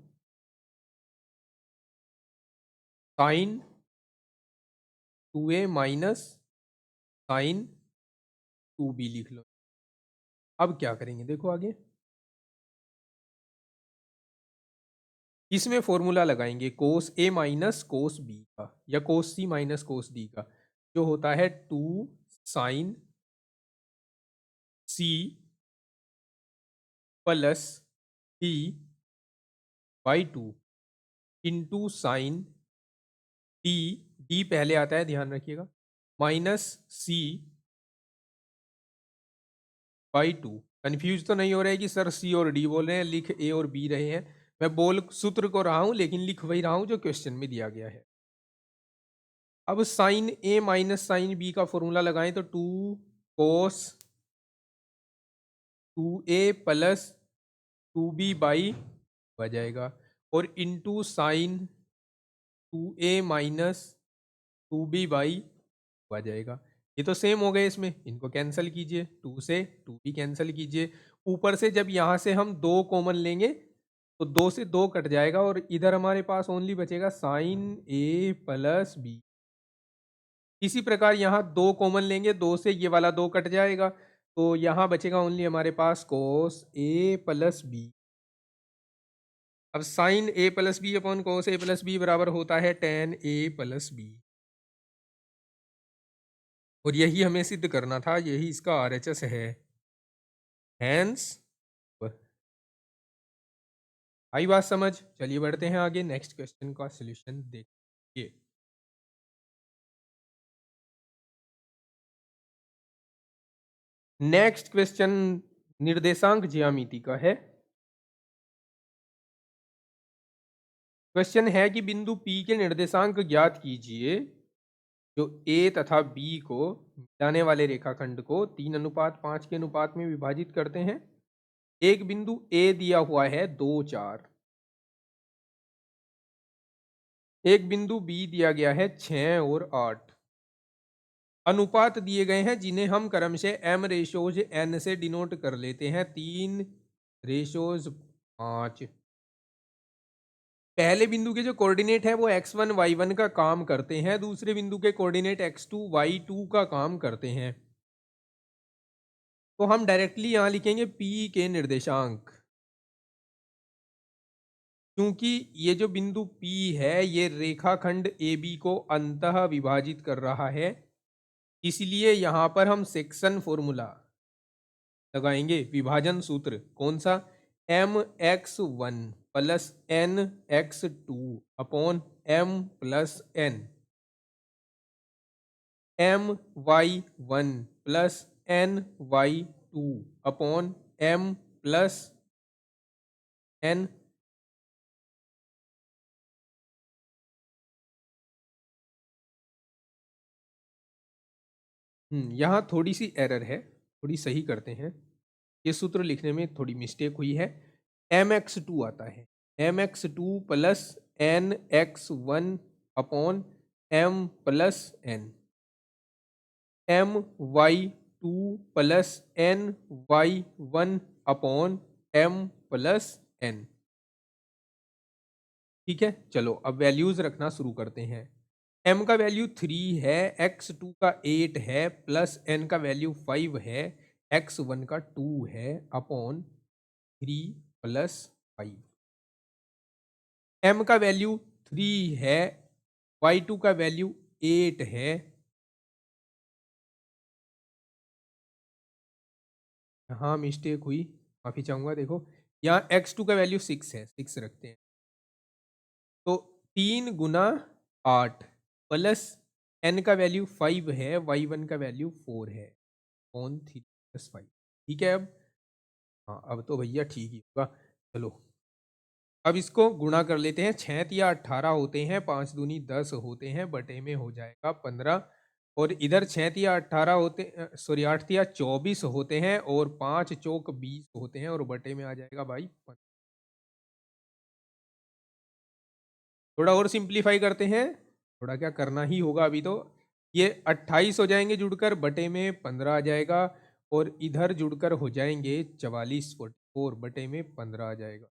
sine 2a minus sine 2b लिख लो। अब क्या करेंगे देखो आगे, इसमें फॉर्मूला लगाएंगे कोस ए माइनस कोस बी का, या कोस सी माइनस कोस डी का, जो होता है 2 sine c plus d by 2 into sine d, d पहले आता है ध्यान रखिएगा, माइनस सी बाई 2। कन्फ्यूज तो नहीं हो रहा है कि सर सी और डी बोल रहे हैं, लिख ए और बी रहे हैं, मैं बोल सूत्र को रहा हूं लेकिन लिख वही रहा हूं जो क्वेश्चन में दिया गया है। अब साइन ए माइनस साइन बी का फॉर्मूला लगाएं तो 2 कोस 2a प्लस 2b बाई आ जाएगा, और into sine 2a minus 2b by आ जाएगा। ये तो सेम हो गए, इसमें इनको कैंसिल कीजिए, 2 से 2b कैंसिल कीजिए। ऊपर से जब यहाँ से हम 2 कॉमन लेंगे तो 2 से 2 कट जाएगा, और इधर हमारे पास ओनली बचेगा साइन a प्लस बी। इसी प्रकार यहाँ 2 कॉमन लेंगे, 2 से ये वाला 2 कट जाएगा, तो यहाँ बचेगा ओनली हमारे पास कोस a प्लस बी। अब sine a plus b upon cos a plus b बराबर होता है टेन a प्लस बी, और यही हमें सिद्ध करना था, यही इसका RHS है। हैंस आई बात समझ। चलिए बढ़ते हैं आगे, नेक्स्ट क्वेश्चन का सॉल्यूशन देखिए। नेक्स्ट क्वेश्चन निर्देशांक ज्यामिति का है। क्वेश्चन है कि बिंदु P के निर्देशांक ज्ञात कीजिए जो A तथा B को मिलाने वाले रेखाखंड को 3:5 के अनुपात में विभाजित करते हैं। एक बिंदु A दिया हुआ है 2, 4। एक बिंदु B दिया गया है 6 और 8। अनुपात दिए गए हैं जिन्हें हम क्रम से m रेशोज n से डिनोट कर लेते हैं, 3:5। पहले बिंदु के जो कोऑर्डिनेट है वो x1 y1 का काम करते हैं, दूसरे बिंदु के कोऑर्डिनेट x2 y2 का काम करते हैं। तो हम डायरेक्टली यहां लिखेंगे P के निर्देशांक, क्योंकि ये जो बिंदु P है ये रेखाखंड AB को अंतः विभाजित कर रहा है, इसलिए यहां पर हम सेक्शन फॉर्मूला लगाएंगे, विभाजन सूत्र कौन सा, mx1 plus nx2 upon m plus n, my1 plus ny2 upon m plus n। यहाँ थोड़ी सी एरर है, थोड़ी सही करते हैं। ये सूत्र लिखने में थोड़ी मिस्टेक हुई है, mx2 आता है, mx2 plus nx1 upon m plus n, my2 plus ny1 upon m plus n। ठीक है, चलो अब वैल्यूज रखना शुरू करते हैं। m का वैल्यू 3 है, x2 का 8 है, प्लस n का वैल्यू 5 है, x1 का 2 है, अपॉन 3 प्लस 5। m का वैल्यू 3 है, y2 का वैल्यू 8 है, हाँ मिस्टेक हुई, माफी चाहूंगा। देखो यहाँ x2 का वैल्यू 6 है, 6 रखते हैं, तो 3 × 8 प्लस n का वैल्यू 5 है, y1 का वैल्यू 4 है, ऑन 3 + 5। ठीक है, अब हाँ अब तो भैया ठीक ही होगा। चलो अब इसको गुणा कर लेते हैं, 6×3 = 18 होते हैं, 5 दूनी 10 होते हैं, बटे में हो जाएगा 15, और इधर 6×3 = 18 होते, सॉरी 8×3 = 24 होते हैं, और 5×4 = 20 होते हैं, और बटे में आ जाएगा भाई 15। थोड़ा और सिंप्लीफाई करते हैं, थोड़ा क्या करना ही होगा अभी तो। ये 28 हो जाएंगे जुड़कर, बटे में 15 आ जाएगा, और इधर जुड़कर हो जाएंगे 44, 44 बटे में 15 आ जाएगा।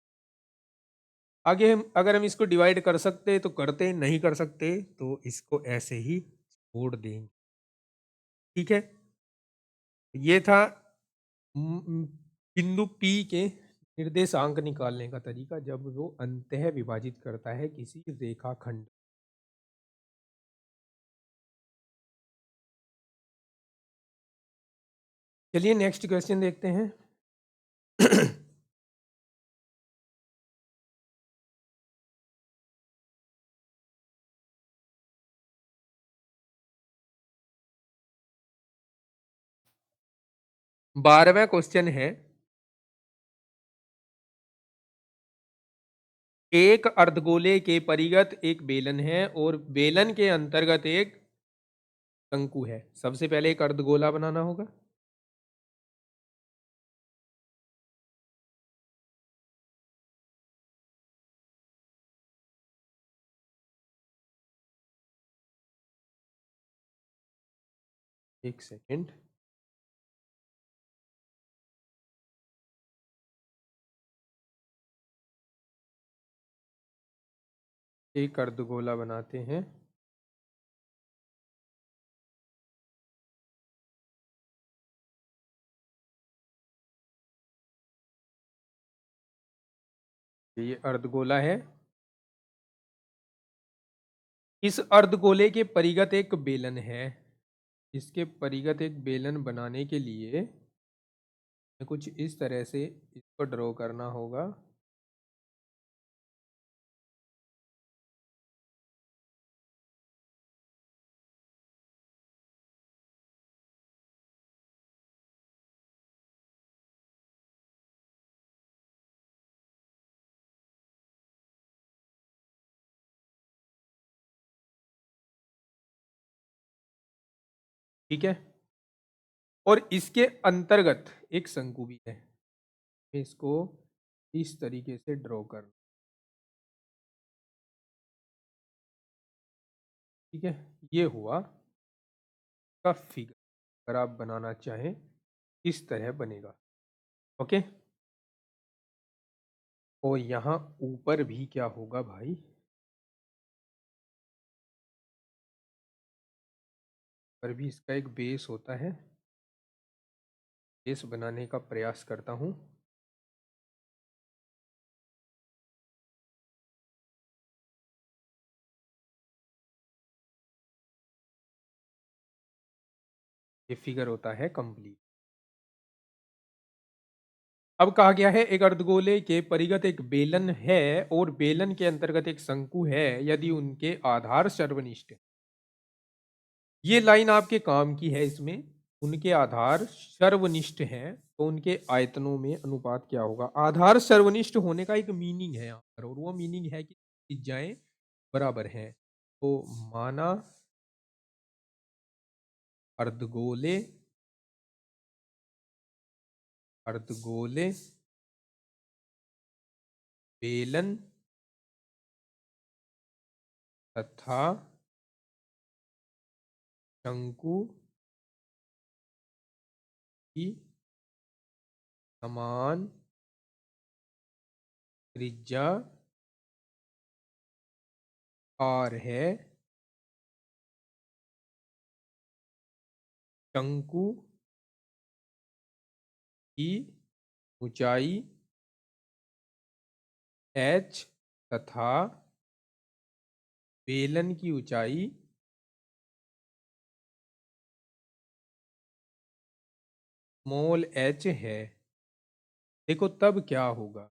आगे हम अगर हम इसको डिवाइड कर सकते तो करते, नहीं कर सकते तो इसको ऐसे ही छोड़ देंगे। ठीक है, ये था बिंदु P के निर्देशांक निकालने का तरीका जब वो अंतः विभाजित करता है किसी रेखाखंड। चलिए नेक्स्ट क्वेश्चन देखते हैं। 12वां क्वेश्चन है, एक अर्धगोले के परिगत एक बेलन है और बेलन के अंतर्गत एक शंकु है। सबसे पहले एक अर्धगोला बनाना होगा। एक सेकेंड। एक अर्धगोला बनाते हैं। ये अर्धगोला है। इस अर्धगोले के परिगत एक बेलन है। इसके परिगत एक बेलन बनाने के लिए कुछ इस तरह से इसको ड्रॉ करना होगा। ठीक है। और इसके अंतर्गत एक शंकु भी है। इसको इस तरीके से ड्रॉ करना। ठीक है, ये हुआ का फिगर। अगर आप बनाना चाहें इस तरह बनेगा। ओके। और यहाँ ऊपर भी क्या होगा भाई, पर भी इसका एक बेस होता है। बेस बनाने का प्रयास करता हूँ। ये फिगर होता है कंप्लीट। अब कहा गया है एक अर्धगोले के परिगत एक बेलन है और बेलन के अंतर्गत एक शंकु है यदि उनके आधार सर्वनिष्ठ। ये लाइन आपके काम की है। इसमें उनके आधार सर्वनिष्ठ हैं तो उनके आयतनों में अनुपात क्या होगा। आधार सर्वनिष्ठ होने का एक मीनिंग है यहाँ पर, और वो मीनिंग है कि त्रिज्याएं बराबर हैं। तो माना अर्धगोले अर्धगोले बेलन तथा शंकु की समान त्रिज्या r है। शंकु की ऊंचाई h तथा बेलन की ऊंचाई स्मॉल h है। देखो तब क्या होगा,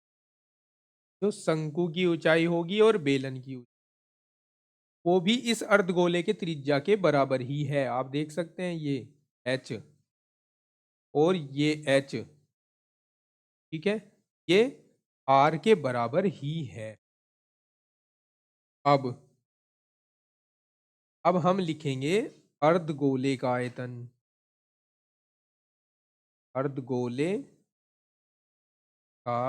जो शंकु की ऊंचाई होगी और बेलन की ऊंचाई वो भी इस अर्धगोले के त्रिज्या के बराबर ही है। आप देख सकते हैं ये h और ये h, ठीक है, ये r के बराबर ही है। अब हम लिखेंगे अर्धगोले का आयतन। अर्धगोले का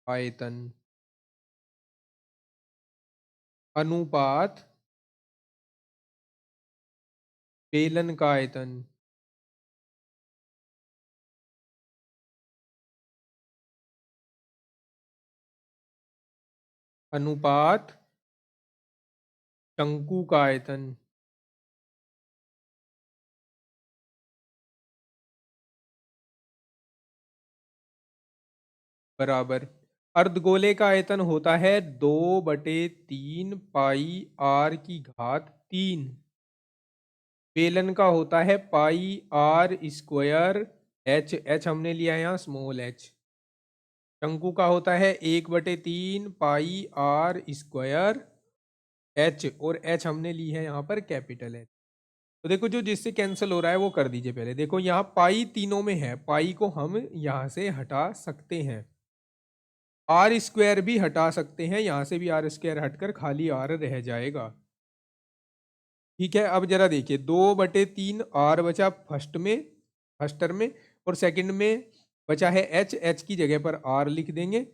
आयतन अनुपात बेलन का आयतन अनुपात शंकु का आयतन बराबर। अर्धगोले का आयतन होता है 2/3 पाई r⁻³ बेलन का होता है πr²। h हमने लिया यहाँ स्मॉल h। शंकु का होता है 1/3 पाई r² h, और h हमने ली है यहाँ पर कैपिटल H। तो देखो जो जिससे कैंसिल हो रहा है वो कर दीजिए पहले। देखो यहाँ पाई तीनों में है, पाई को हम यहाँ से हटा सकते हैं, r² भी हटा सकते हैं, यहाँ से भी r² हटकर खाली r रह जाएगा। ठीक है, अब जरा देखिए 2/3 r बचा फर्स्ट टर्म में, और सेकंड में बचा है h की जगह पर r लिख देंगे,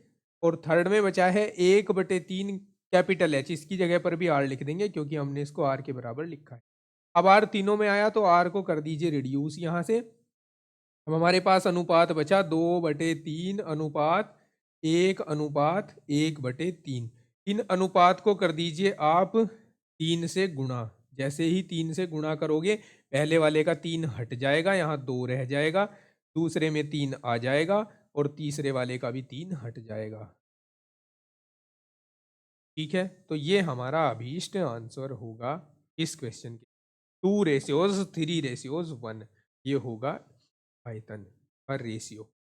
और थर्ड में बचा है 1/3 कैपिटल H, इसकी जगह पर भी r लिख देंगे क्योंकि हमने इसको r के बराबर लिखा है। अब आर तीनों में आया तो आर को कर दीजिए रिड्यूस यहाँ से। अब हमारे पास अनुपात बचा 2/3 अनुपात 1:1/3। इन अनुपात को कर दीजिए आप 3 से गुणा। जैसे ही 3 से गुणा करोगे पहले वाले का 3 हट जाएगा, यहाँ 2 रह जाएगा, दूसरे में 3 आ जाएगा और तीसरे वाले का भी 3 हट जाएगा। ठीक है, तो ये हमारा अभीष्ट आंसर होगा इस क्वेश्चन के। 2:3 3:1 ये होगा आयतन पर रेशियो।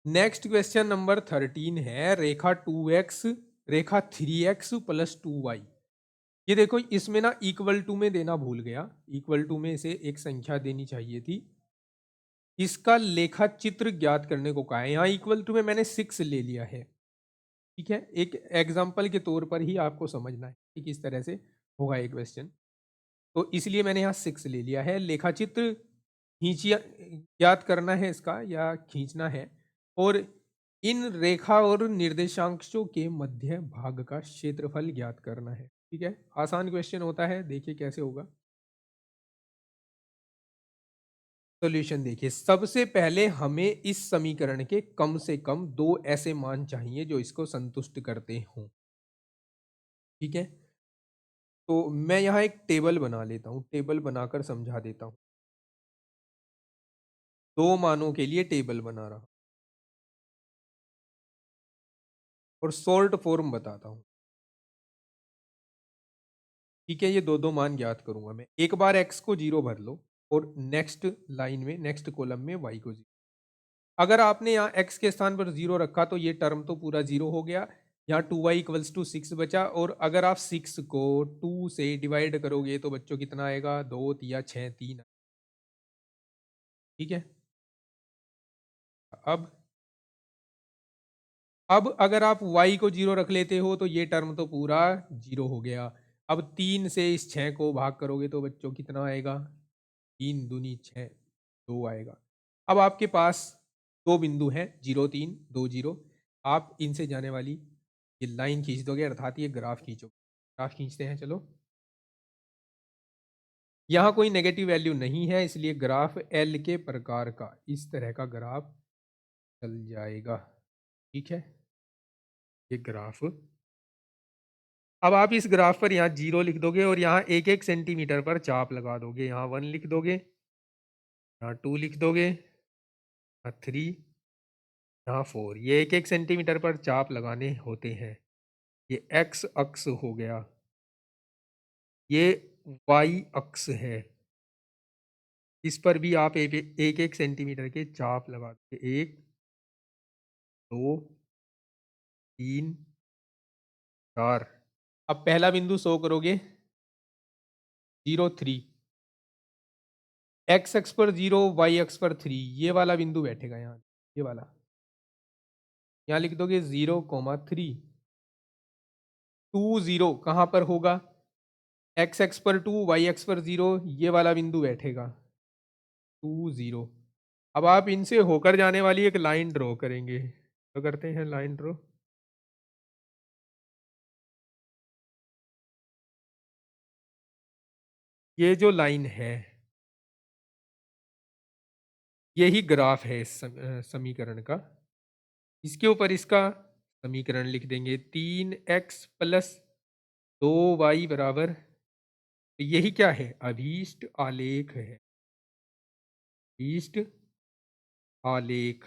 नेक्स्ट क्वेश्चन नंबर 13 है रेखा 2x रेखा 3x + 2y। ये देखो इसमें ना इक्वल टू में देना भूल गया, इक्वल टू में से एक संख्या देनी चाहिए थी। इसका लेखा चित्र ज्ञात करने को कहा है, यहाँ इक्वल टू में मैंने 6 ले लिया है। ठीक है, एक एग्जाम्पल के तौर पर ही आपको समझना है कि किस तरह से होगा ये क्वेश्चन, तो इसलिए मैंने यहाँ 6 ले लिया है। लेखा चित्र खींचिया ज्ञात करना है इसका या खींचना है, और इन रेखा और निर्देशांकों के मध्य भाग का क्षेत्रफल ज्ञात करना है। ठीक है, आसान क्वेश्चन होता है, देखिए कैसे होगा। सॉल्यूशन देखिए, सबसे पहले हमें इस समीकरण के कम से कम 2 ऐसे मान चाहिए जो इसको संतुष्ट करते हों। ठीक है, तो मैं यहाँ एक टेबल बना लेता हूँ, टेबल बनाकर समझा देता हूँ। 2 मानों के लिए टेबल बना रहा हूँ और सॉल्ट फॉर्म बताता हूँ। ठीक है, ये दो मान ज्ञात करूंगा मैं। एक बार x को 0 भर लो और नेक्स्ट लाइन में नेक्स्ट कॉलम में y को 0। अगर आपने यहाँ x के स्थान पर 0 रखा तो ये टर्म तो पूरा 0 हो गया, यहाँ 2y = 6 बचा। और अगर आप 6 को 2 से डिवाइड करोगे तो बच्चों कितना आएगा, 2 या 6 3। ठीक है, अब अगर आप y को 0 रख लेते हो तो ये टर्म तो पूरा 0 हो गया। अब 3 से इस 6 को भाग करोगे तो बच्चों कितना आएगा, 3 दूनी 6, 2 आएगा। अब आपके पास 2 बिंदु हैं, 0 3 2 0। आप इनसे जाने वाली ये लाइन खींच दोगे, अर्थात ये ग्राफ खींचो। ग्राफ खींचते हैं, चलो। यहाँ कोई नेगेटिव वैल्यू नहीं है, इसलिए ग्राफ एल के प्रकार का इस तरह का ग्राफ चल जाएगा। ठीक है, ये ग्राफ। अब आप इस ग्राफ पर यहाँ 0 लिख दोगे और यहाँ 1 सेंटीमीटर पर चाप लगा दोगे। यहाँ 1 लिख दोगे, यहाँ 2 लिख दोगे, यहाँ 3, यहाँ 4। ये 1 सेंटीमीटर पर चाप लगाने होते हैं। ये x अक्ष हो गया, ये y अक्ष है। इस पर भी आप 1 सेंटीमीटर के चाप लगा दोगे। 1 2 3 4। अब पहला बिंदु शो करोगे 0 3, x अक्ष पर 0 y अक्ष पर 3। ये वाला बिंदु बैठेगा यहाँ, ये वाला। यहाँ लिख दोगे 0,3। 2 0 कहाँ पर होगा, x अक्ष पर 2 y अक्ष पर 0, ये वाला बिंदु बैठेगा 2 0। अब आप इनसे होकर जाने वाली एक लाइन ड्रॉ करेंगे, तो करते हैं लाइन ड्रॉ। ये जो लाइन है यही ग्राफ है इस समीकरण का। इसके ऊपर इसका समीकरण लिख देंगे, 3x + 2y बराबर, यही क्या है, अभीष्ट आलेख है। अभीष्ट आलेख।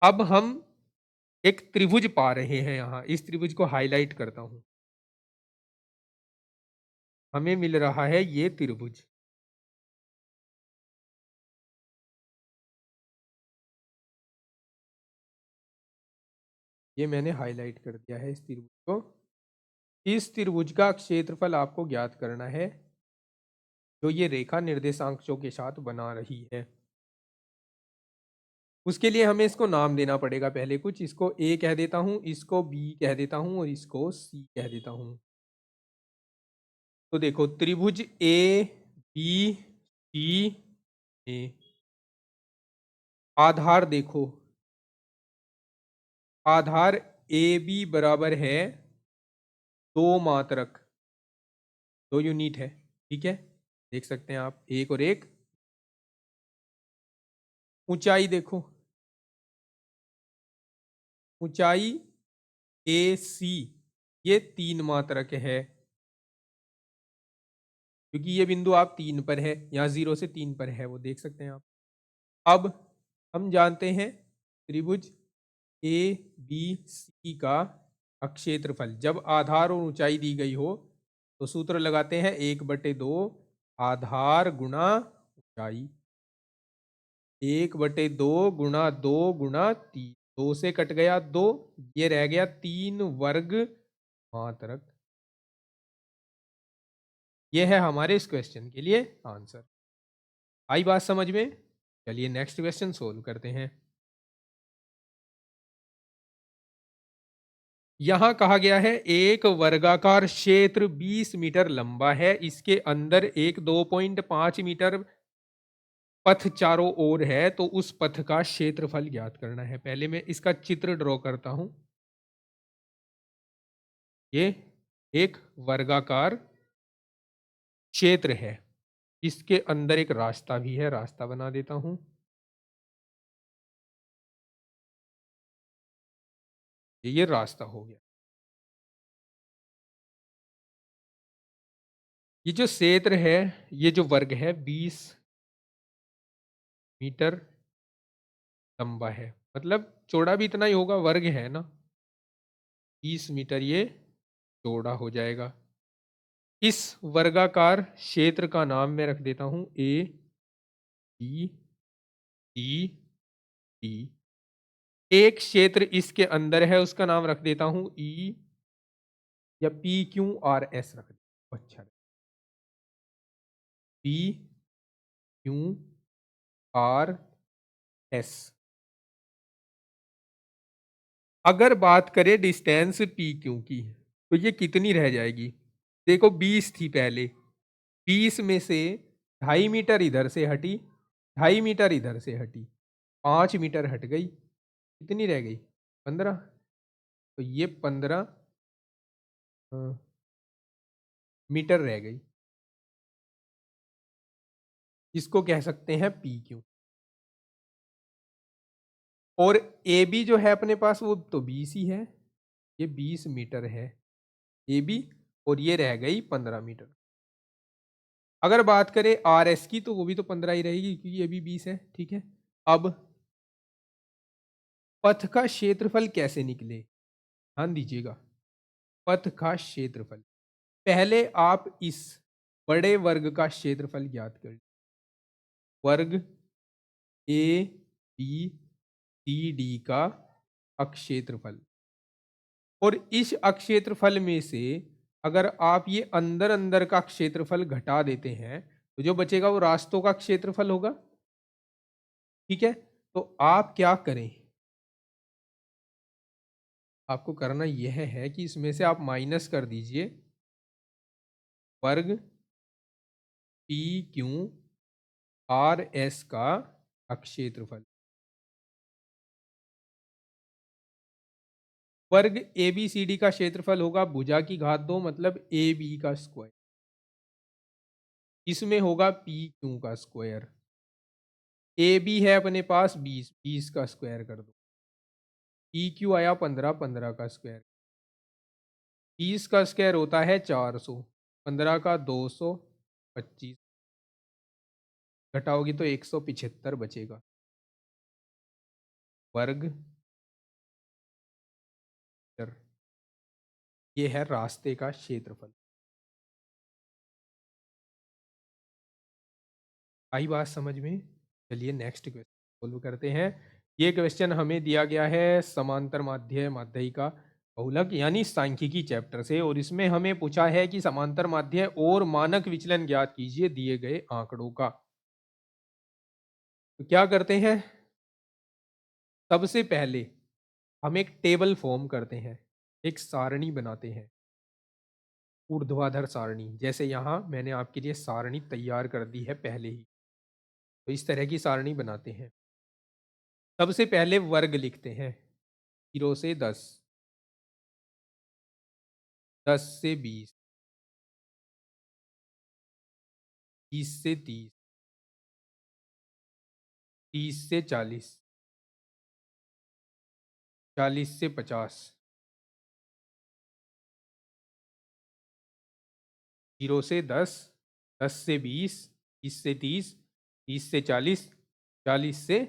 अब हम एक त्रिभुज पा रहे हैं, यहाँ इस त्रिभुज को हाईलाइट करता हूं। हमें मिल रहा है ये त्रिभुज। ये मैंने हाईलाइट कर दिया है इस त्रिभुज को। इस त्रिभुज का क्षेत्रफल आपको ज्ञात करना है जो ये रेखा निर्देशांकों के साथ बना रही है। उसके लिए हमें इसको नाम देना पड़ेगा पहले कुछ। इसको ए कह देता हूं, इसको बी कह देता हूं और इसको सी कह देता हूं। तो देखो त्रिभुज ए बी सी ए, आधार देखो, आधार ए बी बराबर है 2 मात्रक, 2 यूनिट है, ठीक है। देख सकते हैं आप, एक और एक। ऊंचाई देखो, ऊंचाई ए सी ये 3 मात्रक है, क्योंकि ये बिंदु आप 3 पर है, यहाँ 0 से 3 पर है, वो देख सकते हैं आप। अब हम जानते हैं त्रिभुज ए बी सी का क्षेत्रफल, जब आधार और ऊंचाई दी गई हो तो सूत्र लगाते हैं 1/2 आधार गुणा ऊंचाई, 1/2 गुणा 2 गुणा 3, 2 से कट गया 2, ये रह गया 3 वर्ग मात्रक। ये है हमारे इस क्वेश्चन के लिए आंसर। आई बात समझ में? चलिए नेक्स्ट क्वेश्चन सोल्व करते हैं। यहां कहा गया है एक वर्गाकार क्षेत्र 20 मीटर लंबा है, इसके अंदर एक 2.5 मीटर पथ चारों ओर है, तो उस पथ का क्षेत्रफल ज्ञात करना है। पहले मैं इसका चित्र ड्रॉ करता हूं। ये एक वर्गाकार क्षेत्र है, इसके अंदर एक रास्ता भी है, रास्ता बना देता हूं। ये रास्ता हो गया। ये जो क्षेत्र है, ये जो वर्ग है 20 मीटर लंबा है, मतलब चौड़ा भी इतना ही होगा, वर्ग है ना, 30 मीटर ये चौड़ा हो जाएगा। इस वर्गाकार क्षेत्र का नाम मैं रख देता हूं ए बी सी डी। एक क्षेत्र इसके अंदर है, उसका नाम रख देता हूं ई या पी क्यू आर एस रख देता हूं। अच्छा, पी क्यू आर एस। अगर बात करें डिस्टेंस पी क्यू की, तो ये कितनी रह जाएगी? देखो 20 थी पहले, 20 में से 2.5 मीटर इधर से हटी, 2.5 मीटर इधर से हटी, 5 मीटर हट गई, कितनी रह गई? 15। तो ये 15 मीटर रह गई, इसको कह सकते हैं पी क्यू। और ए बी जो है अपने पास वो तो 20 ही है, ये 20 मीटर है ए बी, और ये रह गई 15 मीटर। अगर बात करें आर एस की, तो वो भी तो 15 ही रहेगी, क्योंकि ये भी 20 है, ठीक है। अब पथ का क्षेत्रफल कैसे निकले, ध्यान दीजिएगा। पथ का क्षेत्रफल, पहले आप इस बड़े वर्ग का क्षेत्रफल ज्ञात कर, वर्ग ए बी सी डी का अक्षेत्रफल, और इस अक्षेत्रफल में से अगर आप ये अंदर अंदर का क्षेत्रफल घटा देते हैं, तो जो बचेगा वो रास्तों का क्षेत्रफल होगा, ठीक है। तो आप क्या करें, आपको करना यह है कि इसमें से आप माइनस कर दीजिए वर्ग पी क्यू आर एस का क्षेत्रफल। वर्ग ए बी सी डी का क्षेत्रफल होगा भुजा की घात 2, मतलब ए बी का स्क्वायर, इसमें होगा पी क्यू का स्क्वायर। ए बी है अपने पास 20, 20 का स्क्वायर कर दो, पी क्यू आया 15, 15 का स्क्वायर, 30 का स्क्वायर होता है 400, 15 का 200, 25 घटाओगी तो 175 बचेगा, वर्ग मीटर। ये है रास्ते का क्षेत्रफल। आई बात समझ में? चलिए नेक्स्ट क्वेश्चन सोल्व करते हैं। ये क्वेश्चन हमें दिया गया है समांतर माध्य माध्यिका का बहुलक यानी सांख्यिकी चैप्टर से, और इसमें हमें पूछा है कि समांतर माध्य और मानक विचलन ज्ञात कीजिए दिए गए आंकड़ों का। तो क्या करते हैं, सबसे पहले हम एक टेबल फॉर्म करते हैं, एक सारणी बनाते हैं, ऊर्ध्वाधर सारणी, जैसे यहाँ मैंने आपके लिए सारणी तैयार कर दी है पहले ही। तो इस तरह की सारणी बनाते हैं। सबसे पहले वर्ग लिखते हैं 0 से 10, 10 से 20, 20 से 30, 30 से 40, 40 से 50, 0 से 10, 10 से 20, 20 से 30, 30 से 40, 40 से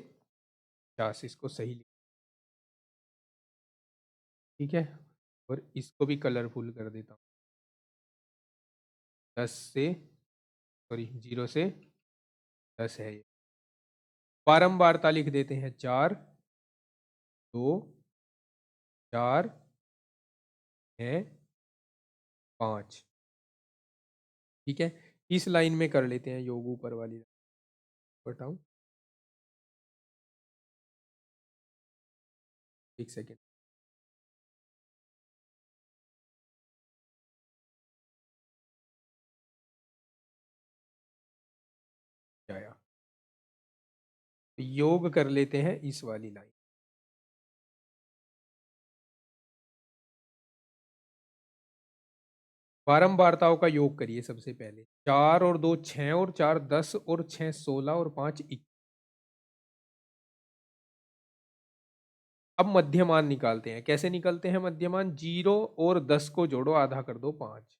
50। इसको सही लिख, ठीक है। और इसको भी कलरफुल कर देता हूँ। 10 से, सॉरी 0 से 10 है ये। बारंबारता लिख देते हैं 4, 2, 4 है 5, ठीक है। इस लाइन में कर लेते हैं योग, ऊपर वाली लाइन बताऊं, एक सेकेंड। आया, योग कर लेते हैं इस वाली लाइन। बारंबारताओं का योग करिए सबसे पहले। 4 और 2 6, और 4 10, और 6 16, और 5 21। अब मध्यमान निकालते हैं। कैसे निकलते हैं मध्यमान? 0 और 10 को जोड़ो, आधा कर दो 5।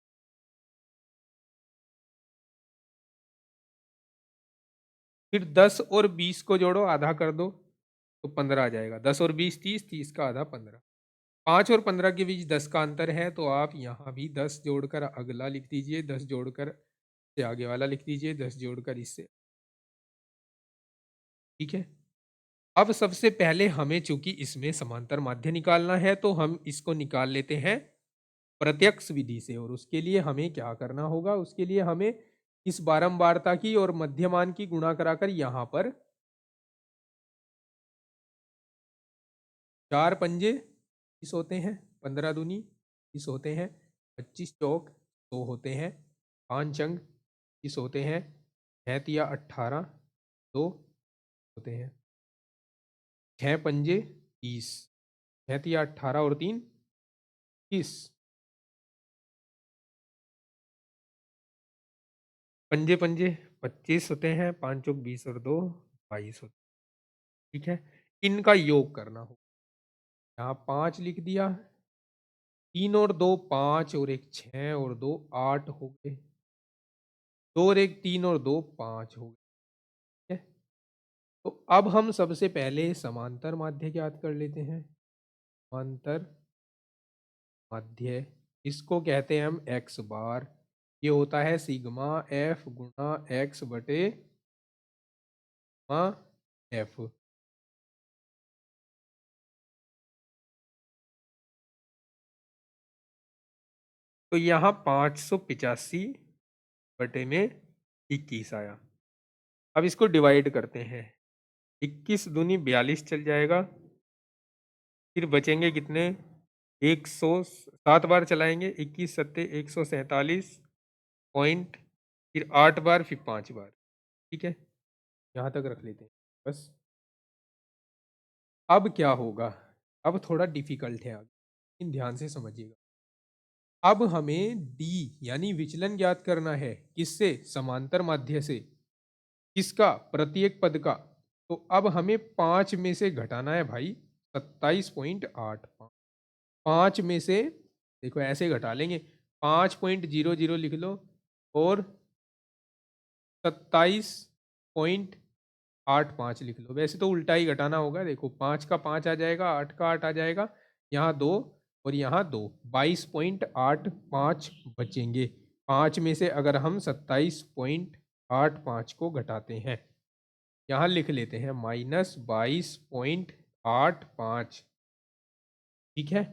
फिर 10 और 20 को जोड़ो, आधा कर दो तो 15 आ जाएगा। 10 और 20 30, 30 का आधा 15। 5 और 15 के बीच 10 का अंतर है, तो आप यहाँ भी 10 जोड़कर अगला लिख दीजिए, 10 जोड़कर से आगे वाला लिख दीजिए, 10 जोड़कर इससे, ठीक है। अब सबसे पहले हमें, चूंकि इसमें समांतर माध्य निकालना है, तो हम इसको निकाल लेते हैं प्रत्यक्ष विधि से। और उसके लिए हमें क्या करना होगा? उसके लिए हमें इस बारंबारता की और मध्यमान की गुणा कराकर यहाँ पर 4 पंजे 20 होते हैं, 15 दूनी 20 होते हैं, 25 चौक 100 होते हैं, 5 अंक 20 होते हैं, 6 तिया 18 2 होते हैं, 6 पंजे 30, 6 तिया 18 और 3 30, पंजे पंजे 25 होते हैं, 5 चौक 20 और 2 22 होते हैं, ठीक है। इनका योग करना हो, यहाँ 5 लिख दिया, 3 और 2 5, और एक 6 और 2 8 हो गए, 2 और एक 3 और 2 5 हो गए, ठीक है। तो अब हम सबसे पहले समांतर माध्य ज्ञात कर लेते हैं। समांतर माध्य, इसको कहते हैं हम एक्स बार। ये होता है सिग्मा एफ गुणा एक्स बटे एफ। तो यहाँ 585 बटे में 21 आया। अब इसको डिवाइड करते हैं, 21 दूनी 42 चल जाएगा, फिर बचेंगे कितने? 107 बार चलाएंगे, 21 सत्ते 147 पॉइंट, फिर 8 बार, फिर 5 बार, ठीक है। यहाँ तक रख लेते हैं बस। अब क्या होगा? अब थोड़ा डिफिकल्ट है, आगे ध्यान से समझिएगा। अब हमें डी यानी विचलन ज्ञात करना है, किससे? समांतर माध्य से। किसका? प्रत्येक पद का। तो अब हमें 5 में से घटाना है भाई 27.8। 5 में से, देखो ऐसे घटा लेंगे, 5.00 लिख लो और 27.85 लिख लो। वैसे तो उल्टा ही घटाना होगा, देखो 5 का 5 आ जाएगा, 8 का 8 आ जाएगा, यहाँ 2 और यहाँ 2, 22.85 बचेंगे। 5 में से अगर हम 27.85 को घटाते हैं, यहाँ लिख लेते हैं -22.85, ठीक है।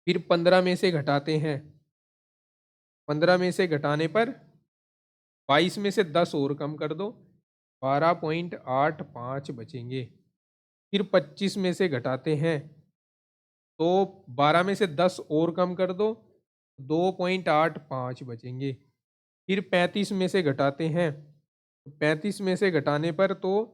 फिर 15 में से घटाते हैं, 15 में से घटाने पर 22 में से 10 और कम कर दो, 12.85 बचेंगे। फिर 25 में से घटाते हैं तो 12 में से 10 और कम कर दो, 2.85 बचेंगे। फिर 35 में से घटाते हैं, 35 में से घटाने पर तो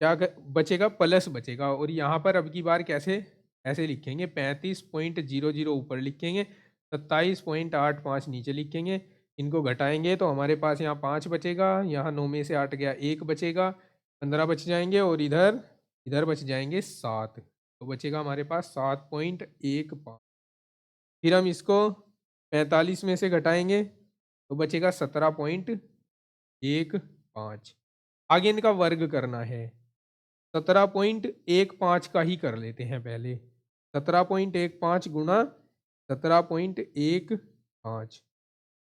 क्या बचेगा? प्लस बचेगा। और यहाँ पर अब की बार कैसे ऐसे लिखेंगे, 35.00 ऊपर लिखेंगे, 27.85 नीचे लिखेंगे। इनको घटाएंगे तो हमारे पास यहाँ 5 बचेगा, यहाँ 9 में से 8 गया, 1 बचेगा, 15 बच जाएंगे और इधर इधर बच जाएंगे 7। तो बचेगा हमारे पास 7.15। फिर हम इसको 45 में से घटाएंगे तो बचेगा 17.15। आगे इनका वर्ग करना है, 17.15 का ही कर लेते हैं पहले। 17.15 गुणा 17.15,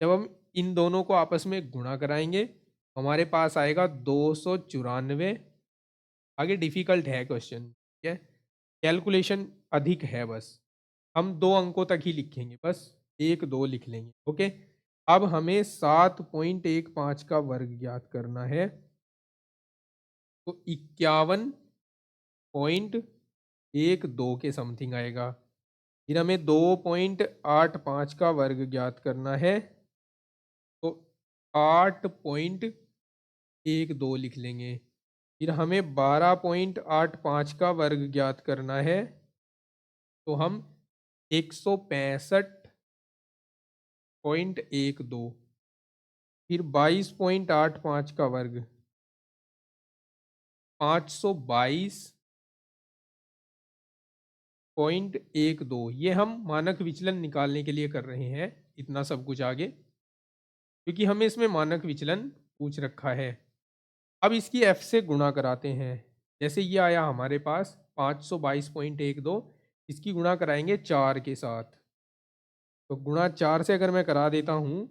जब हम इन दोनों को आपस में गुणा कराएंगे हमारे पास आएगा 294। आगे डिफिकल्ट है क्वेश्चन, ठीक है, कैलकुलेशन अधिक है, बस हम 2 अंकों तक ही लिखेंगे, बस 1 2 लिख लेंगे। ओके, अब हमें 7.15 का वर्ग ज्ञात करना है, तो 51.12 के समथिंग आएगा। फिर हमें 2.85 का वर्ग ज्ञात करना है, तो 8.12 लिख लेंगे। फिर हमें 12.85 का वर्ग ज्ञात करना है, तो हम 165.12। फिर 22.85 का वर्ग 522.12। ये हम मानक विचलन निकालने के लिए कर रहे हैं, इतना सब कुछ आगे, क्योंकि हमें इसमें मानक विचलन पूछ रखा है। अब इसकी एफ से गुणा कराते हैं। जैसे ये आया हमारे पास 522.12, इसकी गुणा कराएंगे 4 के साथ। तो गुणा 4 से अगर मैं करा देता हूँ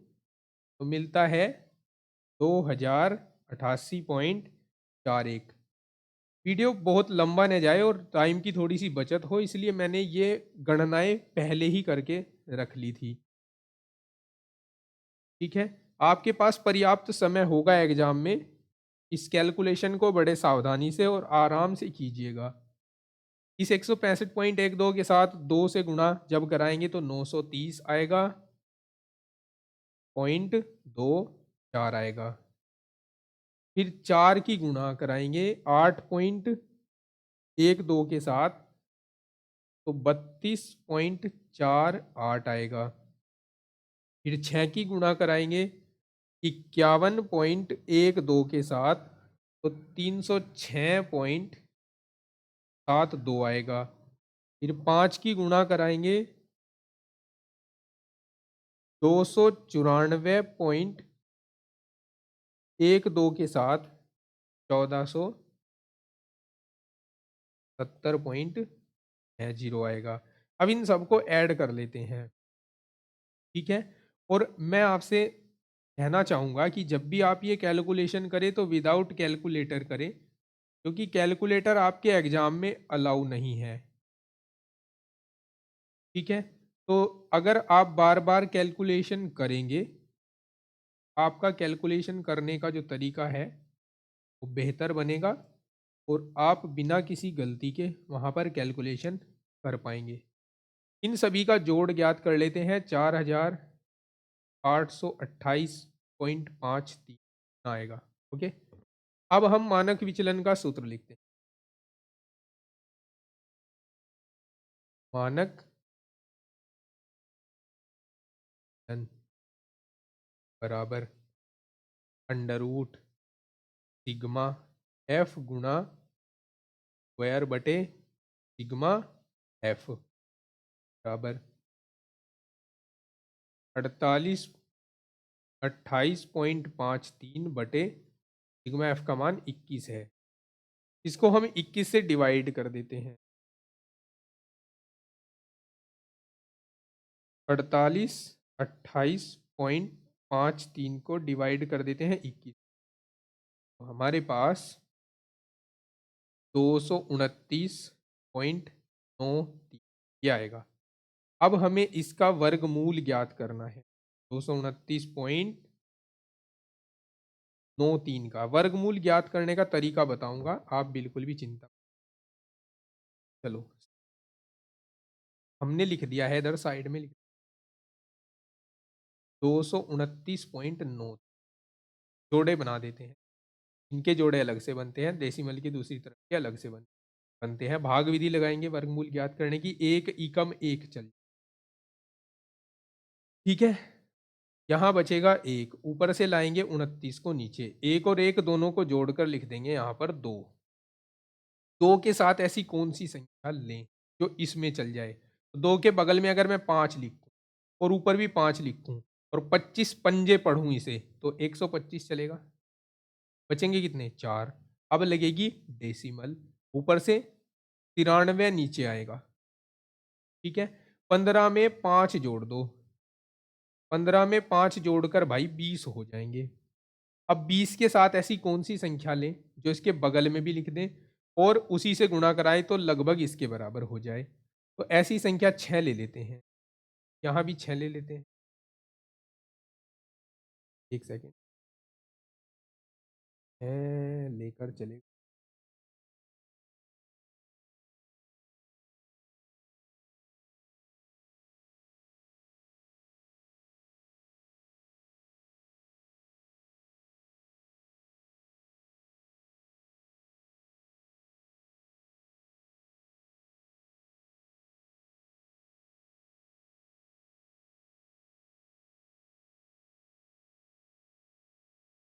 तो मिलता है 2088.41। वीडियो बहुत लंबा न जाए और टाइम की थोड़ी सी बचत हो, इसलिए मैंने ये गणनाएं पहले ही करके रख ली थी। ठीक है, आपके पास पर्याप्त समय होगा एग्जाम में, इस कैलकुलेशन को बड़े सावधानी से और आराम से कीजिएगा। इस 165.12 के साथ 2 से गुणा जब कराएंगे तो 930 आएगा, 0.24 आएगा। फिर 4 की गुणा कराएंगे 8.12 के साथ तो 32.48 आएगा। फिर 6 की गुणा कराएंगे 51.12 के साथ तो 306.72 आएगा। फिर 5 की गुणा कराएंगे 294.12 के साथ 1470.60 आएगा। अब इन सबको ऐड कर लेते हैं, ठीक है। और मैं आपसे कहना चाहूँगा कि जब भी आप ये कैलकुलेशन करें तो विदाउट कैलकुलेटर करें, क्योंकि कैलकुलेटर आपके एग्जाम में अलाउ नहीं है, ठीक है। तो अगर आप बार बार कैलकुलेशन करेंगे, आपका कैलकुलेशन करने का जो तरीका है वो बेहतर बनेगा और आप बिना किसी गलती के वहाँ पर कैलकुलेशन कर पाएंगे। इन सभी का जोड़ ज्ञात कर लेते हैं, 4828.53 आएगा। ओके, अब हम मानक विचलन का सूत्र लिखते हैं। मानक विचलन बराबर अंडर रूट सिग्मा एफ गुणा स्क्वायर बटे सिग्मा एफ बराबर 28.53 बटे सिग्मा एफ का मान 21 है। इसको हम 21 से डिवाइड कर देते हैं। 48.28.53 को डिवाइड कर देते हैं 21, तो हमारे पास 229.93 ये आएगा। अब हमें इसका वर्गमूल ज्ञात करना है। 229.93 का वर्गमूल ज्ञात करने का तरीका बताऊंगा, आप बिल्कुल भी चिंता, चलो हमने लिख दिया है इधर साइड में, 229.9 जोड़े बना देते हैं। इनके जोड़े अलग से बनते हैं, डेसिमल की दूसरी तरफ के अलग से बनते हैं। बनते हैं। भाग विधि लगाएंगे वर्गमूल ज्ञात करने की, एक एकम एक चल, ठीक है। यहाँ बचेगा एक, ऊपर से लाएंगे 29 को नीचे, एक और एक दोनों को जोड़कर लिख देंगे यहाँ पर दो। दो के साथ ऐसी कौन सी संख्या लें जो इसमें चल जाए? तो दो के बगल में अगर मैं 5 लिखूं और ऊपर भी 5 लिखूं और 25 पंजे पढ़ूं इसे, तो 125 चलेगा। बचेंगे कितने? चार। अब लगेगी डेसिमल, ऊपर से 93 नीचे आएगा, ठीक है। 15 में 5 जोड़ दो, 15 में 5 जोड़कर भाई 20 हो जाएंगे। अब 20 के साथ ऐसी कौन सी संख्या लें जो इसके बगल में भी लिख दें और उसी से गुणा कराएं तो लगभग इसके बराबर हो जाए? तो ऐसी संख्या 6 ले लेते हैं, यहाँ भी 6 ले लेते हैं। एक सेकेंड, लेकर चले,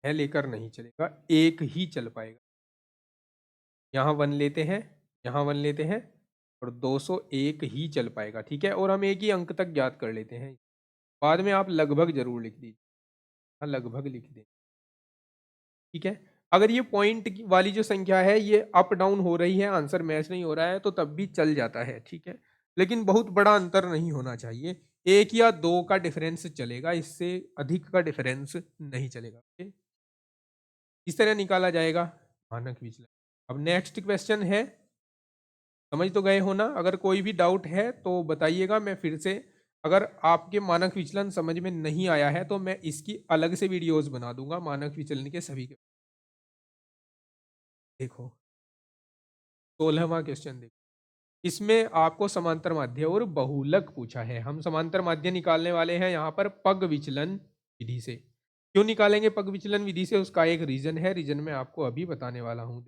है लेकर नहीं चलेगा, एक ही चल पाएगा। यहाँ 1 लेते हैं, यहाँ 1 लेते हैं और 201 ही चल पाएगा, ठीक है। और हम एक ही अंक तक ज्ञात कर लेते हैं, बाद में आप लगभग जरूर लिख दीजिए, हाँ लगभग लिख दें, ठीक है। अगर ये पॉइंट वाली जो संख्या है ये अप डाउन हो रही है, आंसर मैच नहीं हो रहा है, तो तब भी चल जाता है, ठीक है। लेकिन बहुत बड़ा अंतर नहीं होना चाहिए, एक या दो का डिफरेंस चलेगा, इससे अधिक का डिफरेंस नहीं चलेगा, okay? इस तरह निकाला जाएगा मानक विचलन। अब नेक्स्ट क्वेश्चन है, समझ तो गए हो ना? अगर कोई भी डाउट है तो बताइएगा, मैं फिर से, अगर आपके मानक विचलन समझ में नहीं आया है तो मैं इसकी अलग से वीडियोस बना दूंगा मानक विचलन के सभी के। देखो 16वां क्वेश्चन देखो, इसमें आपको समांतर माध्य और बहुलक पूछा है। हम समांतर माध्य निकालने वाले हैं यहाँ पर पग विचलन विधि से। क्यों निकालेंगे पग विचलन विधि से, उसका एक रीजन है, रीजन मैं आपको अभी बताने वाला हूँ।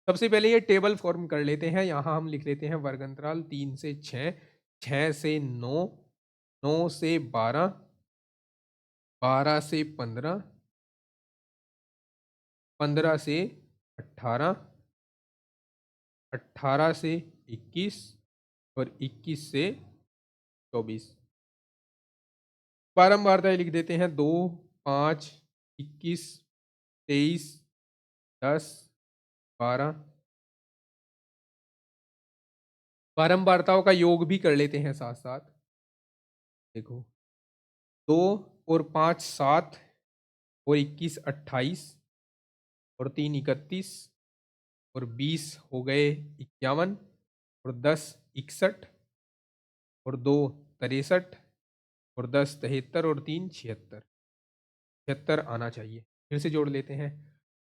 सबसे पहले ये टेबल फॉर्म कर लेते हैं, यहाँ हम लिख लेते हैं वर्ग अंतराल 3 से 6, 6 से 9, 9 से 12, 12 से 15, 15 से 18, 18 से 21 और 21 से 24। बारंबारता लिख देते हैं, 2, 5, 21, 23, 10, 12। बारंबारताओं का योग भी कर लेते हैं साथ साथ। देखो 2 और 5 7 और 21 28 और 3 31 और 20 हो गए 51 और 10 61 और 2 63 और 10 73 और 3 76, 76 आना चाहिए। फिर से जोड़ लेते हैं,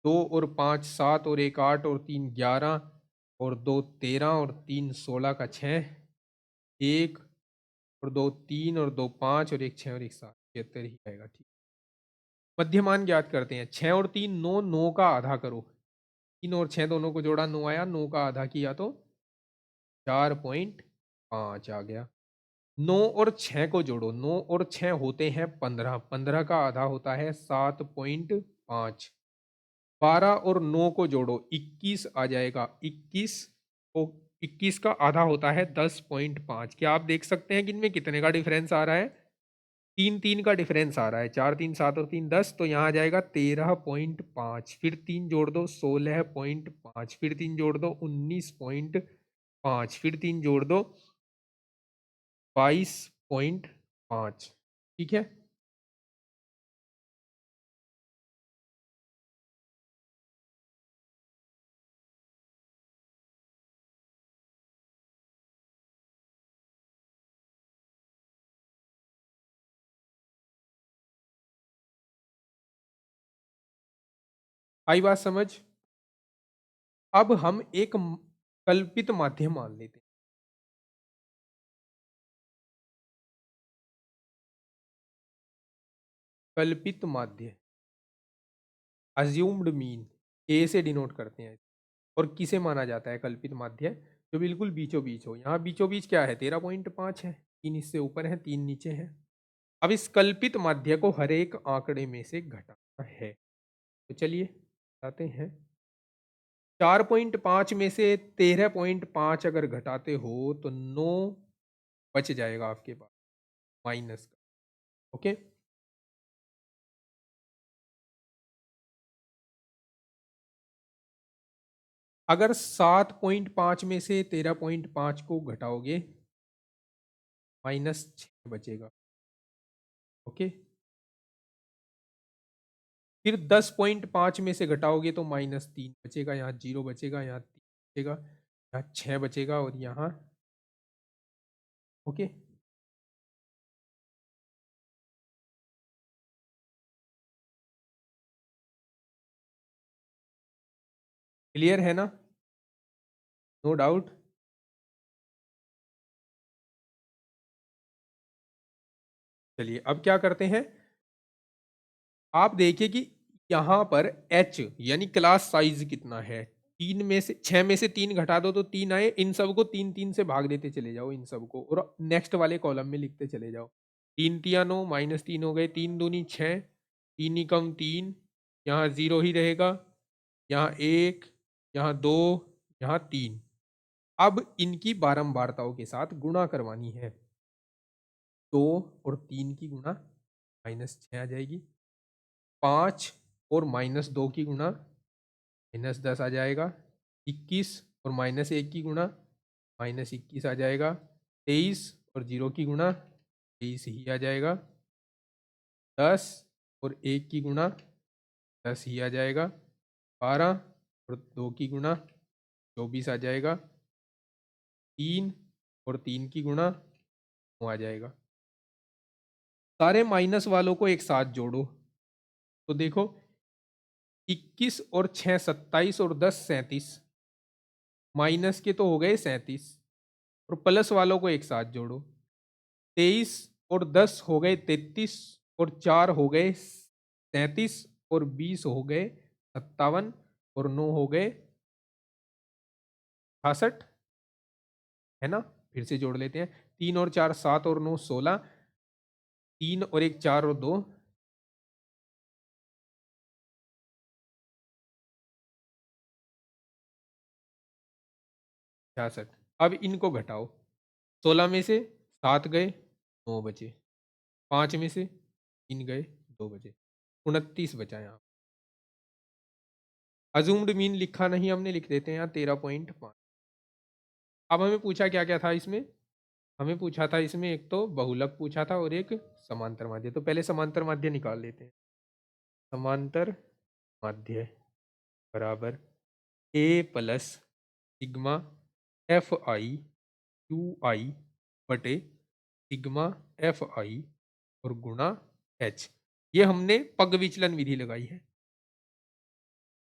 2 और 5 7 और 1 8 और 3 11 और 2 13 और 3 16 का 6, 1 और 2 3 और 2 5 और 1 6 और 1 7, 76 ही आएगा, ठीक। मध्यमान ज्ञात करते हैं, 6 और 3 9, 9 का आधा करो, 3 और 6 दोनों को जोड़ा 9 आया, 9 का आधा किया तो 4.5 आ गया। 9 और 6 को जोड़ो, 9 और 6 होते हैं 15, 15 का आधा होता है 7.5। 12 और 9 को जोड़ो 21 आ जाएगा, 21 को 21 का आधा होता है 10.5। क्या आप देख सकते हैं कि इनमें कितने का डिफरेंस आ रहा है? 3 3 का डिफरेंस आ रहा है, 4 3 7 और 3 10, तो यहाँ आ जाएगा 13.5। फिर 3 जोड़ दो 16.5, फिर 3 जोड़ दो 19.5, फिर 3 जोड़ दो 22.5, ठीक है। आई बात समझ? अब हम एक कल्पित माध्यम मान लेते हैं। कल्पित माध्य, अज्यूम्ड मीन, ए से डिनोट करते हैं। और किसे माना जाता है कल्पित माध्य? जो बिल्कुल बीचों बीच हो। यहाँ बीचों बीच क्या है? 13.5 है, 3 इससे ऊपर है, 3 नीचे है। अब इस कल्पित माध्य को हर एक आंकड़े में से घटाना है। तो चलिए घटाते हैं। 4.5 में से 13.5 अगर घटाते हो तो 9 बच जाएगा आपके पास माइनस का। ओके, अगर 7.5 में से 13.5 को घटाओगे -6 बचेगा। ओके, फिर 10.5 में से घटाओगे तो -3 बचेगा, यहाँ 0 बचेगा, यहाँ 3 बचेगा, यहाँ 6 बचेगा और यहाँ। ओके, क्लियर है ना? No doubt. चलिए अब क्या करते हैं, आप देखिए कि यहाँ पर h यानी क्लास साइज कितना है। 3 में से 6 में से 3 घटा दो तो 3 आए, इन सबको 3 3 से भाग देते चले जाओ इन सबको, और नेक्स्ट वाले कॉलम में लिखते चले जाओ। 3 तिया 9, -3 हो गए, 3 दूनी 6, 3 कम 3, यहाँ 0 ही रहेगा, यहाँ 1, यहाँ 2, यहाँ 3। अब इनकी बारंबारताओं के साथ गुणा करवानी है। 2 और 3 की गुणा -6 आ जाएगी, 5 और -2 की गुणा -10 आ जाएगा, 21 और -1 की गुणा -21 आ जाएगा, 23 और 0 की गुणा 23 ही आ जाएगा, 10 और 1 की गुणा 10 ही आ जाएगा, 12 और 2 की गुणा 24 आ जाएगा, 3 और 3 की गुणा 9 आ जाएगा। सारे माइनस वालों को एक साथ जोड़ो तो देखो 21 और 6 27 और 10 37, माइनस के तो हो गए 37, और प्लस वालों को एक साथ जोड़ो 23 और 10 हो गए 33, और 4 हो गए 37, और 20 हो गए 57, और 9 हो गए 66, है ना? फिर से जोड़ लेते हैं, 3 और 4 7 और 9 16, 3 और 1 4 और 2 66। अब इनको घटाओ, 16 में से 7 गए 9 बचे, 5 में से 3 गए 2 बचे, 29 बचा यहाँ। अजूम्ड मीन लिखा नहीं हमने, लिख देते हैं यहाँ 13.5। अब हमें पूछा क्या क्या था इसमें, हमें पूछा था इसमें एक तो बहुलक पूछा था और एक समांतर माध्य। तो पहले समांतर माध्य निकाल लेते हैं। समांतर माध्य बराबर a plus sigma F I Q I बटे सिग्मा एफ आई और गुणा h। ये हमने पग विचलन विधि लगाई है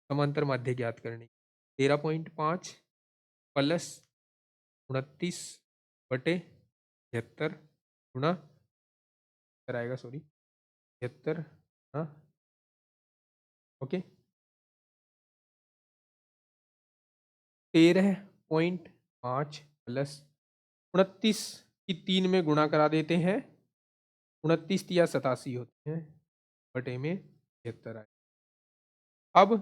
समांतर माध्य ज्ञात करने की। 13.5 प्लस 29 बटे 73 गुणा कराएगा, सॉरी 73, हाँ ओके, 13.5 प्लस 29 की 3 में गुणा करा देते हैं, 29 या 87 होते हैं, बटे में 76 आए। अब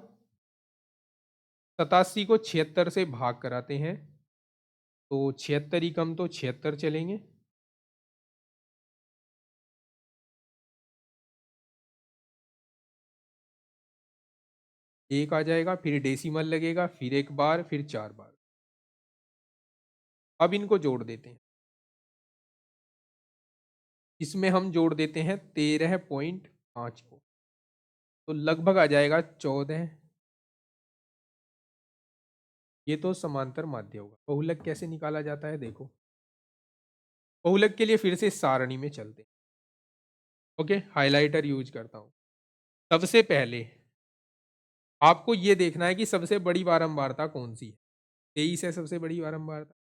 87 को 76 से भाग कराते हैं तो 76 ही कम तो 76 चलेंगे, एक आ जाएगा, फिर डेसिमल लगेगा, फिर एक बार, फिर 4 बार। अब इनको जोड़ देते हैं, इसमें हम जोड़ देते हैं 13.5 को, तो लगभग आ जाएगा 14। ये तो समांतर माध्य होगा। बहुलक कैसे निकाला जाता है देखो, बहुलक के लिए फिर से सारणी में चलते हैं। ओके, हाइलाइटर यूज करता हूं। सबसे पहले आपको ये देखना है कि सबसे बड़ी बारंबारता कौन सी है। 23 है सबसे बड़ी बारंबारता,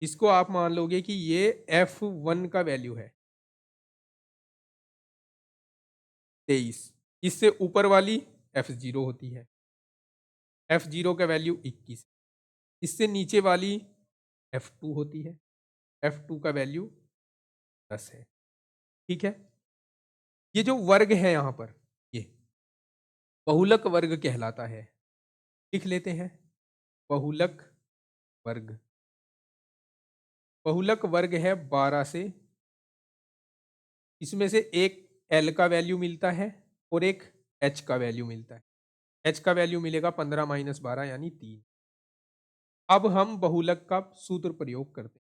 इसको आप मान लोगे कि ये F1 का वैल्यू है 23, इससे ऊपर वाली F0 होती है। F0 का वैल्यू 21, इससे नीचे वाली F2 होती है, F2 का वैल्यू 10 है। ठीक है, ये जो वर्ग है यहाँ पर ये बहुलक वर्ग कहलाता है। लिख लेते हैं बहुलक वर्ग। बहुलक वर्ग है 12 से, इसमें से एक L का वैल्यू मिलता है और एक H का वैल्यू मिलता है। H का वैल्यू मिलेगा 15 माइनस 12 यानी 3। अब हम बहुलक का सूत्र प्रयोग करते हैं,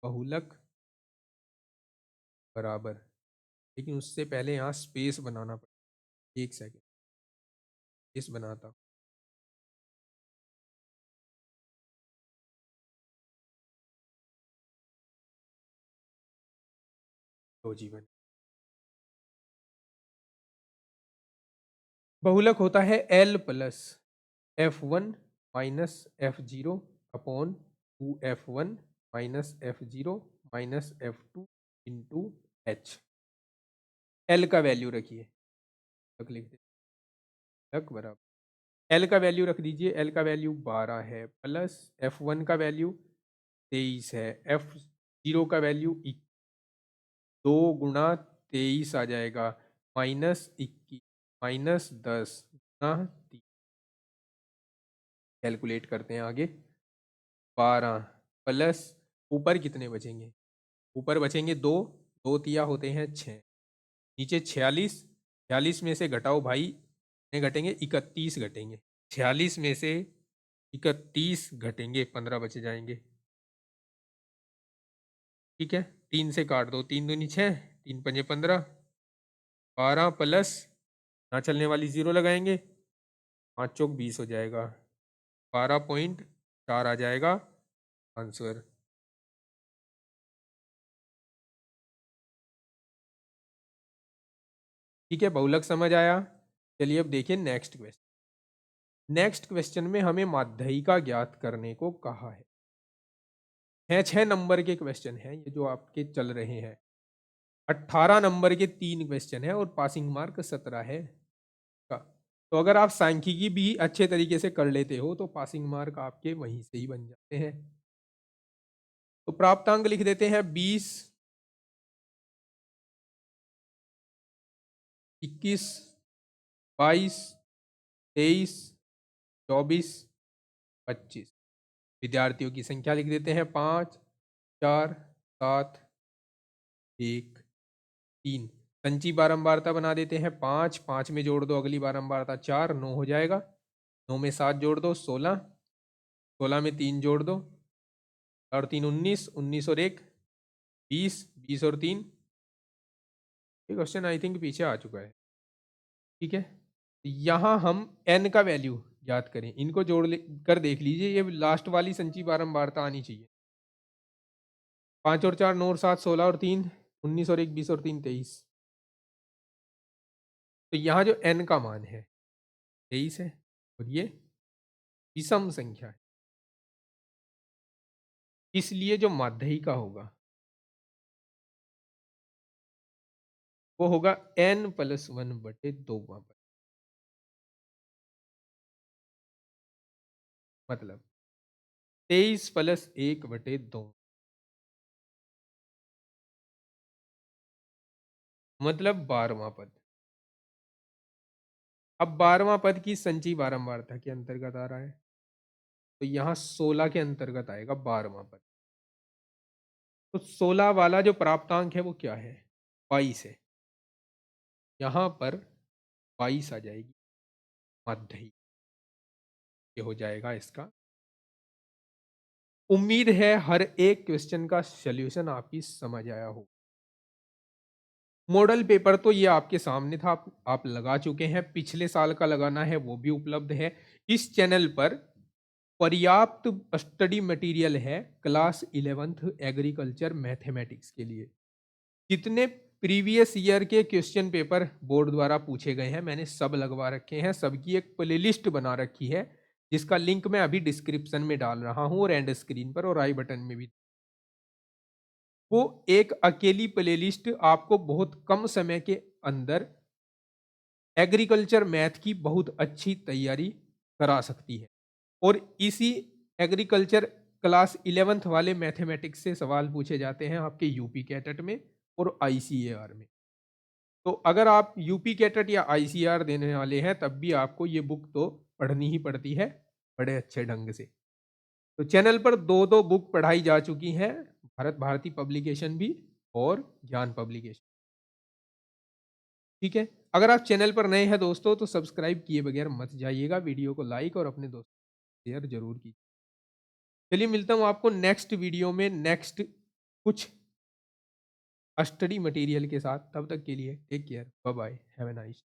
बहुलक बराबर, लेकिन उससे पहले यहाँ स्पेस बनाना पड़ेगा। एक सेकेंड, स्पेस बनाता हूँ। तो जीवन बहुलक होता है L plus F1 minus F0 upon 2F1 minus F0 minus F2 into H। L का वैल्यू रखिए, लिख दे लक बराबर L का वैल्यू रख दीजिए। L का वैल्यू 12 है प्लस F1 का वैल्यू 23 है, F0 का वैल्यू 2 गुणा 23 आ जाएगा माइनस 21 माइनस 10 गुणा 3। कैलकुलेट करते हैं आगे। 12 प्लस ऊपर कितने बचेंगे, ऊपर बचेंगे 2, 2 तिया होते हैं 6, नीचे 46, 46 में से घटाओ भाई, कितने घटेंगे 31 घटेंगे, 46 में से 31 घटेंगे 15 बचे जाएंगे। ठीक है, 3 से काट दो, 3 दूनी 6, 3 पंजे 15, 12 प्लस ना चलने वाली 0 लगाएंगे, 5 चौक 20 हो जाएगा, 12.4 आ जाएगा आंसर। ठीक है, बहुलक समझ आया। चलिए अब देखिए नेक्स्ट क्वेश्चन। नेक्स्ट क्वेश्चन में हमें माध्यिका ज्ञात करने को कहा है 6 नंबर के क्वेश्चन हैं ये जो आपके चल रहे हैं। 18 नंबर के 3 क्वेश्चन है और पासिंग मार्क 17 है का। तो अगर आप सांख्यिकी भी अच्छे तरीके से कर लेते हो तो पासिंग मार्क आपके वहीं से ही बन जाते हैं। तो प्राप्तांक लिख देते हैं 20, 21, 22, 23, 24, 25। विद्यार्थियों की संख्या लिख देते हैं 5, 4, 7, 1, 3। संची बारंबारता बना देते हैं 5, 5 में जोड़ दो अगली बारंबारता 4, 9 हो जाएगा। 9 में 7 जोड़ दो 16, 16 में 3 जोड़ दो और 3 19, 19 और 1 20, 20 और 3। ये क्वेश्चन आई थिंक पीछे आ चुका है। ठीक है, यहाँ हम n का वैल्यू याद करें, इनको जोड़ कर देख लीजिए, ये लास्ट वाली संची बारंबारता आनी चाहिए। 5 और 4 9 और 7 16 और 3 19 और 1 20 और 3 23। तो यहाँ जो n का मान है 23 है और ये विषम संख्या है, इसलिए जो माध्यिका होगा वो होगा n+1/2 वहां पर, मतलब 23 + 1/2 मतलब 12वां पद। अब 12वां पद की संचयी बारंबारता के अंतर्गत आ रहा है, तो यहाँ 16 के अंतर्गत आएगा 12वां पद। तो 16 वाला जो प्राप्तांक है वो क्या है, 22 है, यहाँ पर 22 आ जाएगी माध्यिका, ये हो जाएगा इसका। उम्मीद है हर एक क्वेश्चन का सॉल्यूशन आपकी समझ आया हो। मॉडल पेपर तो ये आपके सामने था, आप लगा चुके हैं, पिछले साल का लगाना है वो भी उपलब्ध है। इस चैनल पर पर्याप्त स्टडी मटेरियल है क्लास 11th एग्रीकल्चर मैथमेटिक्स के लिए। जितने प्रीवियस ईयर के क्वेश्चन पेपर बोर्ड द्वारा पूछे गए हैं मैंने सब लगवा रखे हैं, सबकी एक प्लेलिस्ट बना रखी है जिसका लिंक मैं अभी डिस्क्रिप्शन में डाल रहा हूं और एंड स्क्रीन पर और आई बटन में भी। वो एक अकेली प्लेलिस्ट आपको बहुत कम समय के अंदर एग्रीकल्चर मैथ की बहुत अच्छी तैयारी करा सकती है। और इसी एग्रीकल्चर क्लास 11th वाले मैथमेटिक्स से सवाल पूछे जाते हैं आपके यूपी कैटेट में और आईसीएआर में। तो अगर आप यूपी कैटेट या आईसीआर देने वाले हैं तब भी आपको ये बुक तो पढ़नी ही पड़ती है बड़े अच्छे ढंग से। तो चैनल पर दो दो बुक पढ़ाई जा चुकी हैं, भारत भारती पब्लिकेशन भी और ज्ञान पब्लिकेशन। ठीक है, अगर आप चैनल पर नए हैं दोस्तों तो सब्सक्राइब किए बगैर मत जाइएगा, वीडियो को लाइक और अपने दोस्तों को शेयर जरूर कीजिए। चलिए मिलता हूँ आपको नेक्स्ट वीडियो में नेक्स्ट कुछ स्टडी मटेरियल के साथ। तब तक के लिए take care, bye bye, have a nice.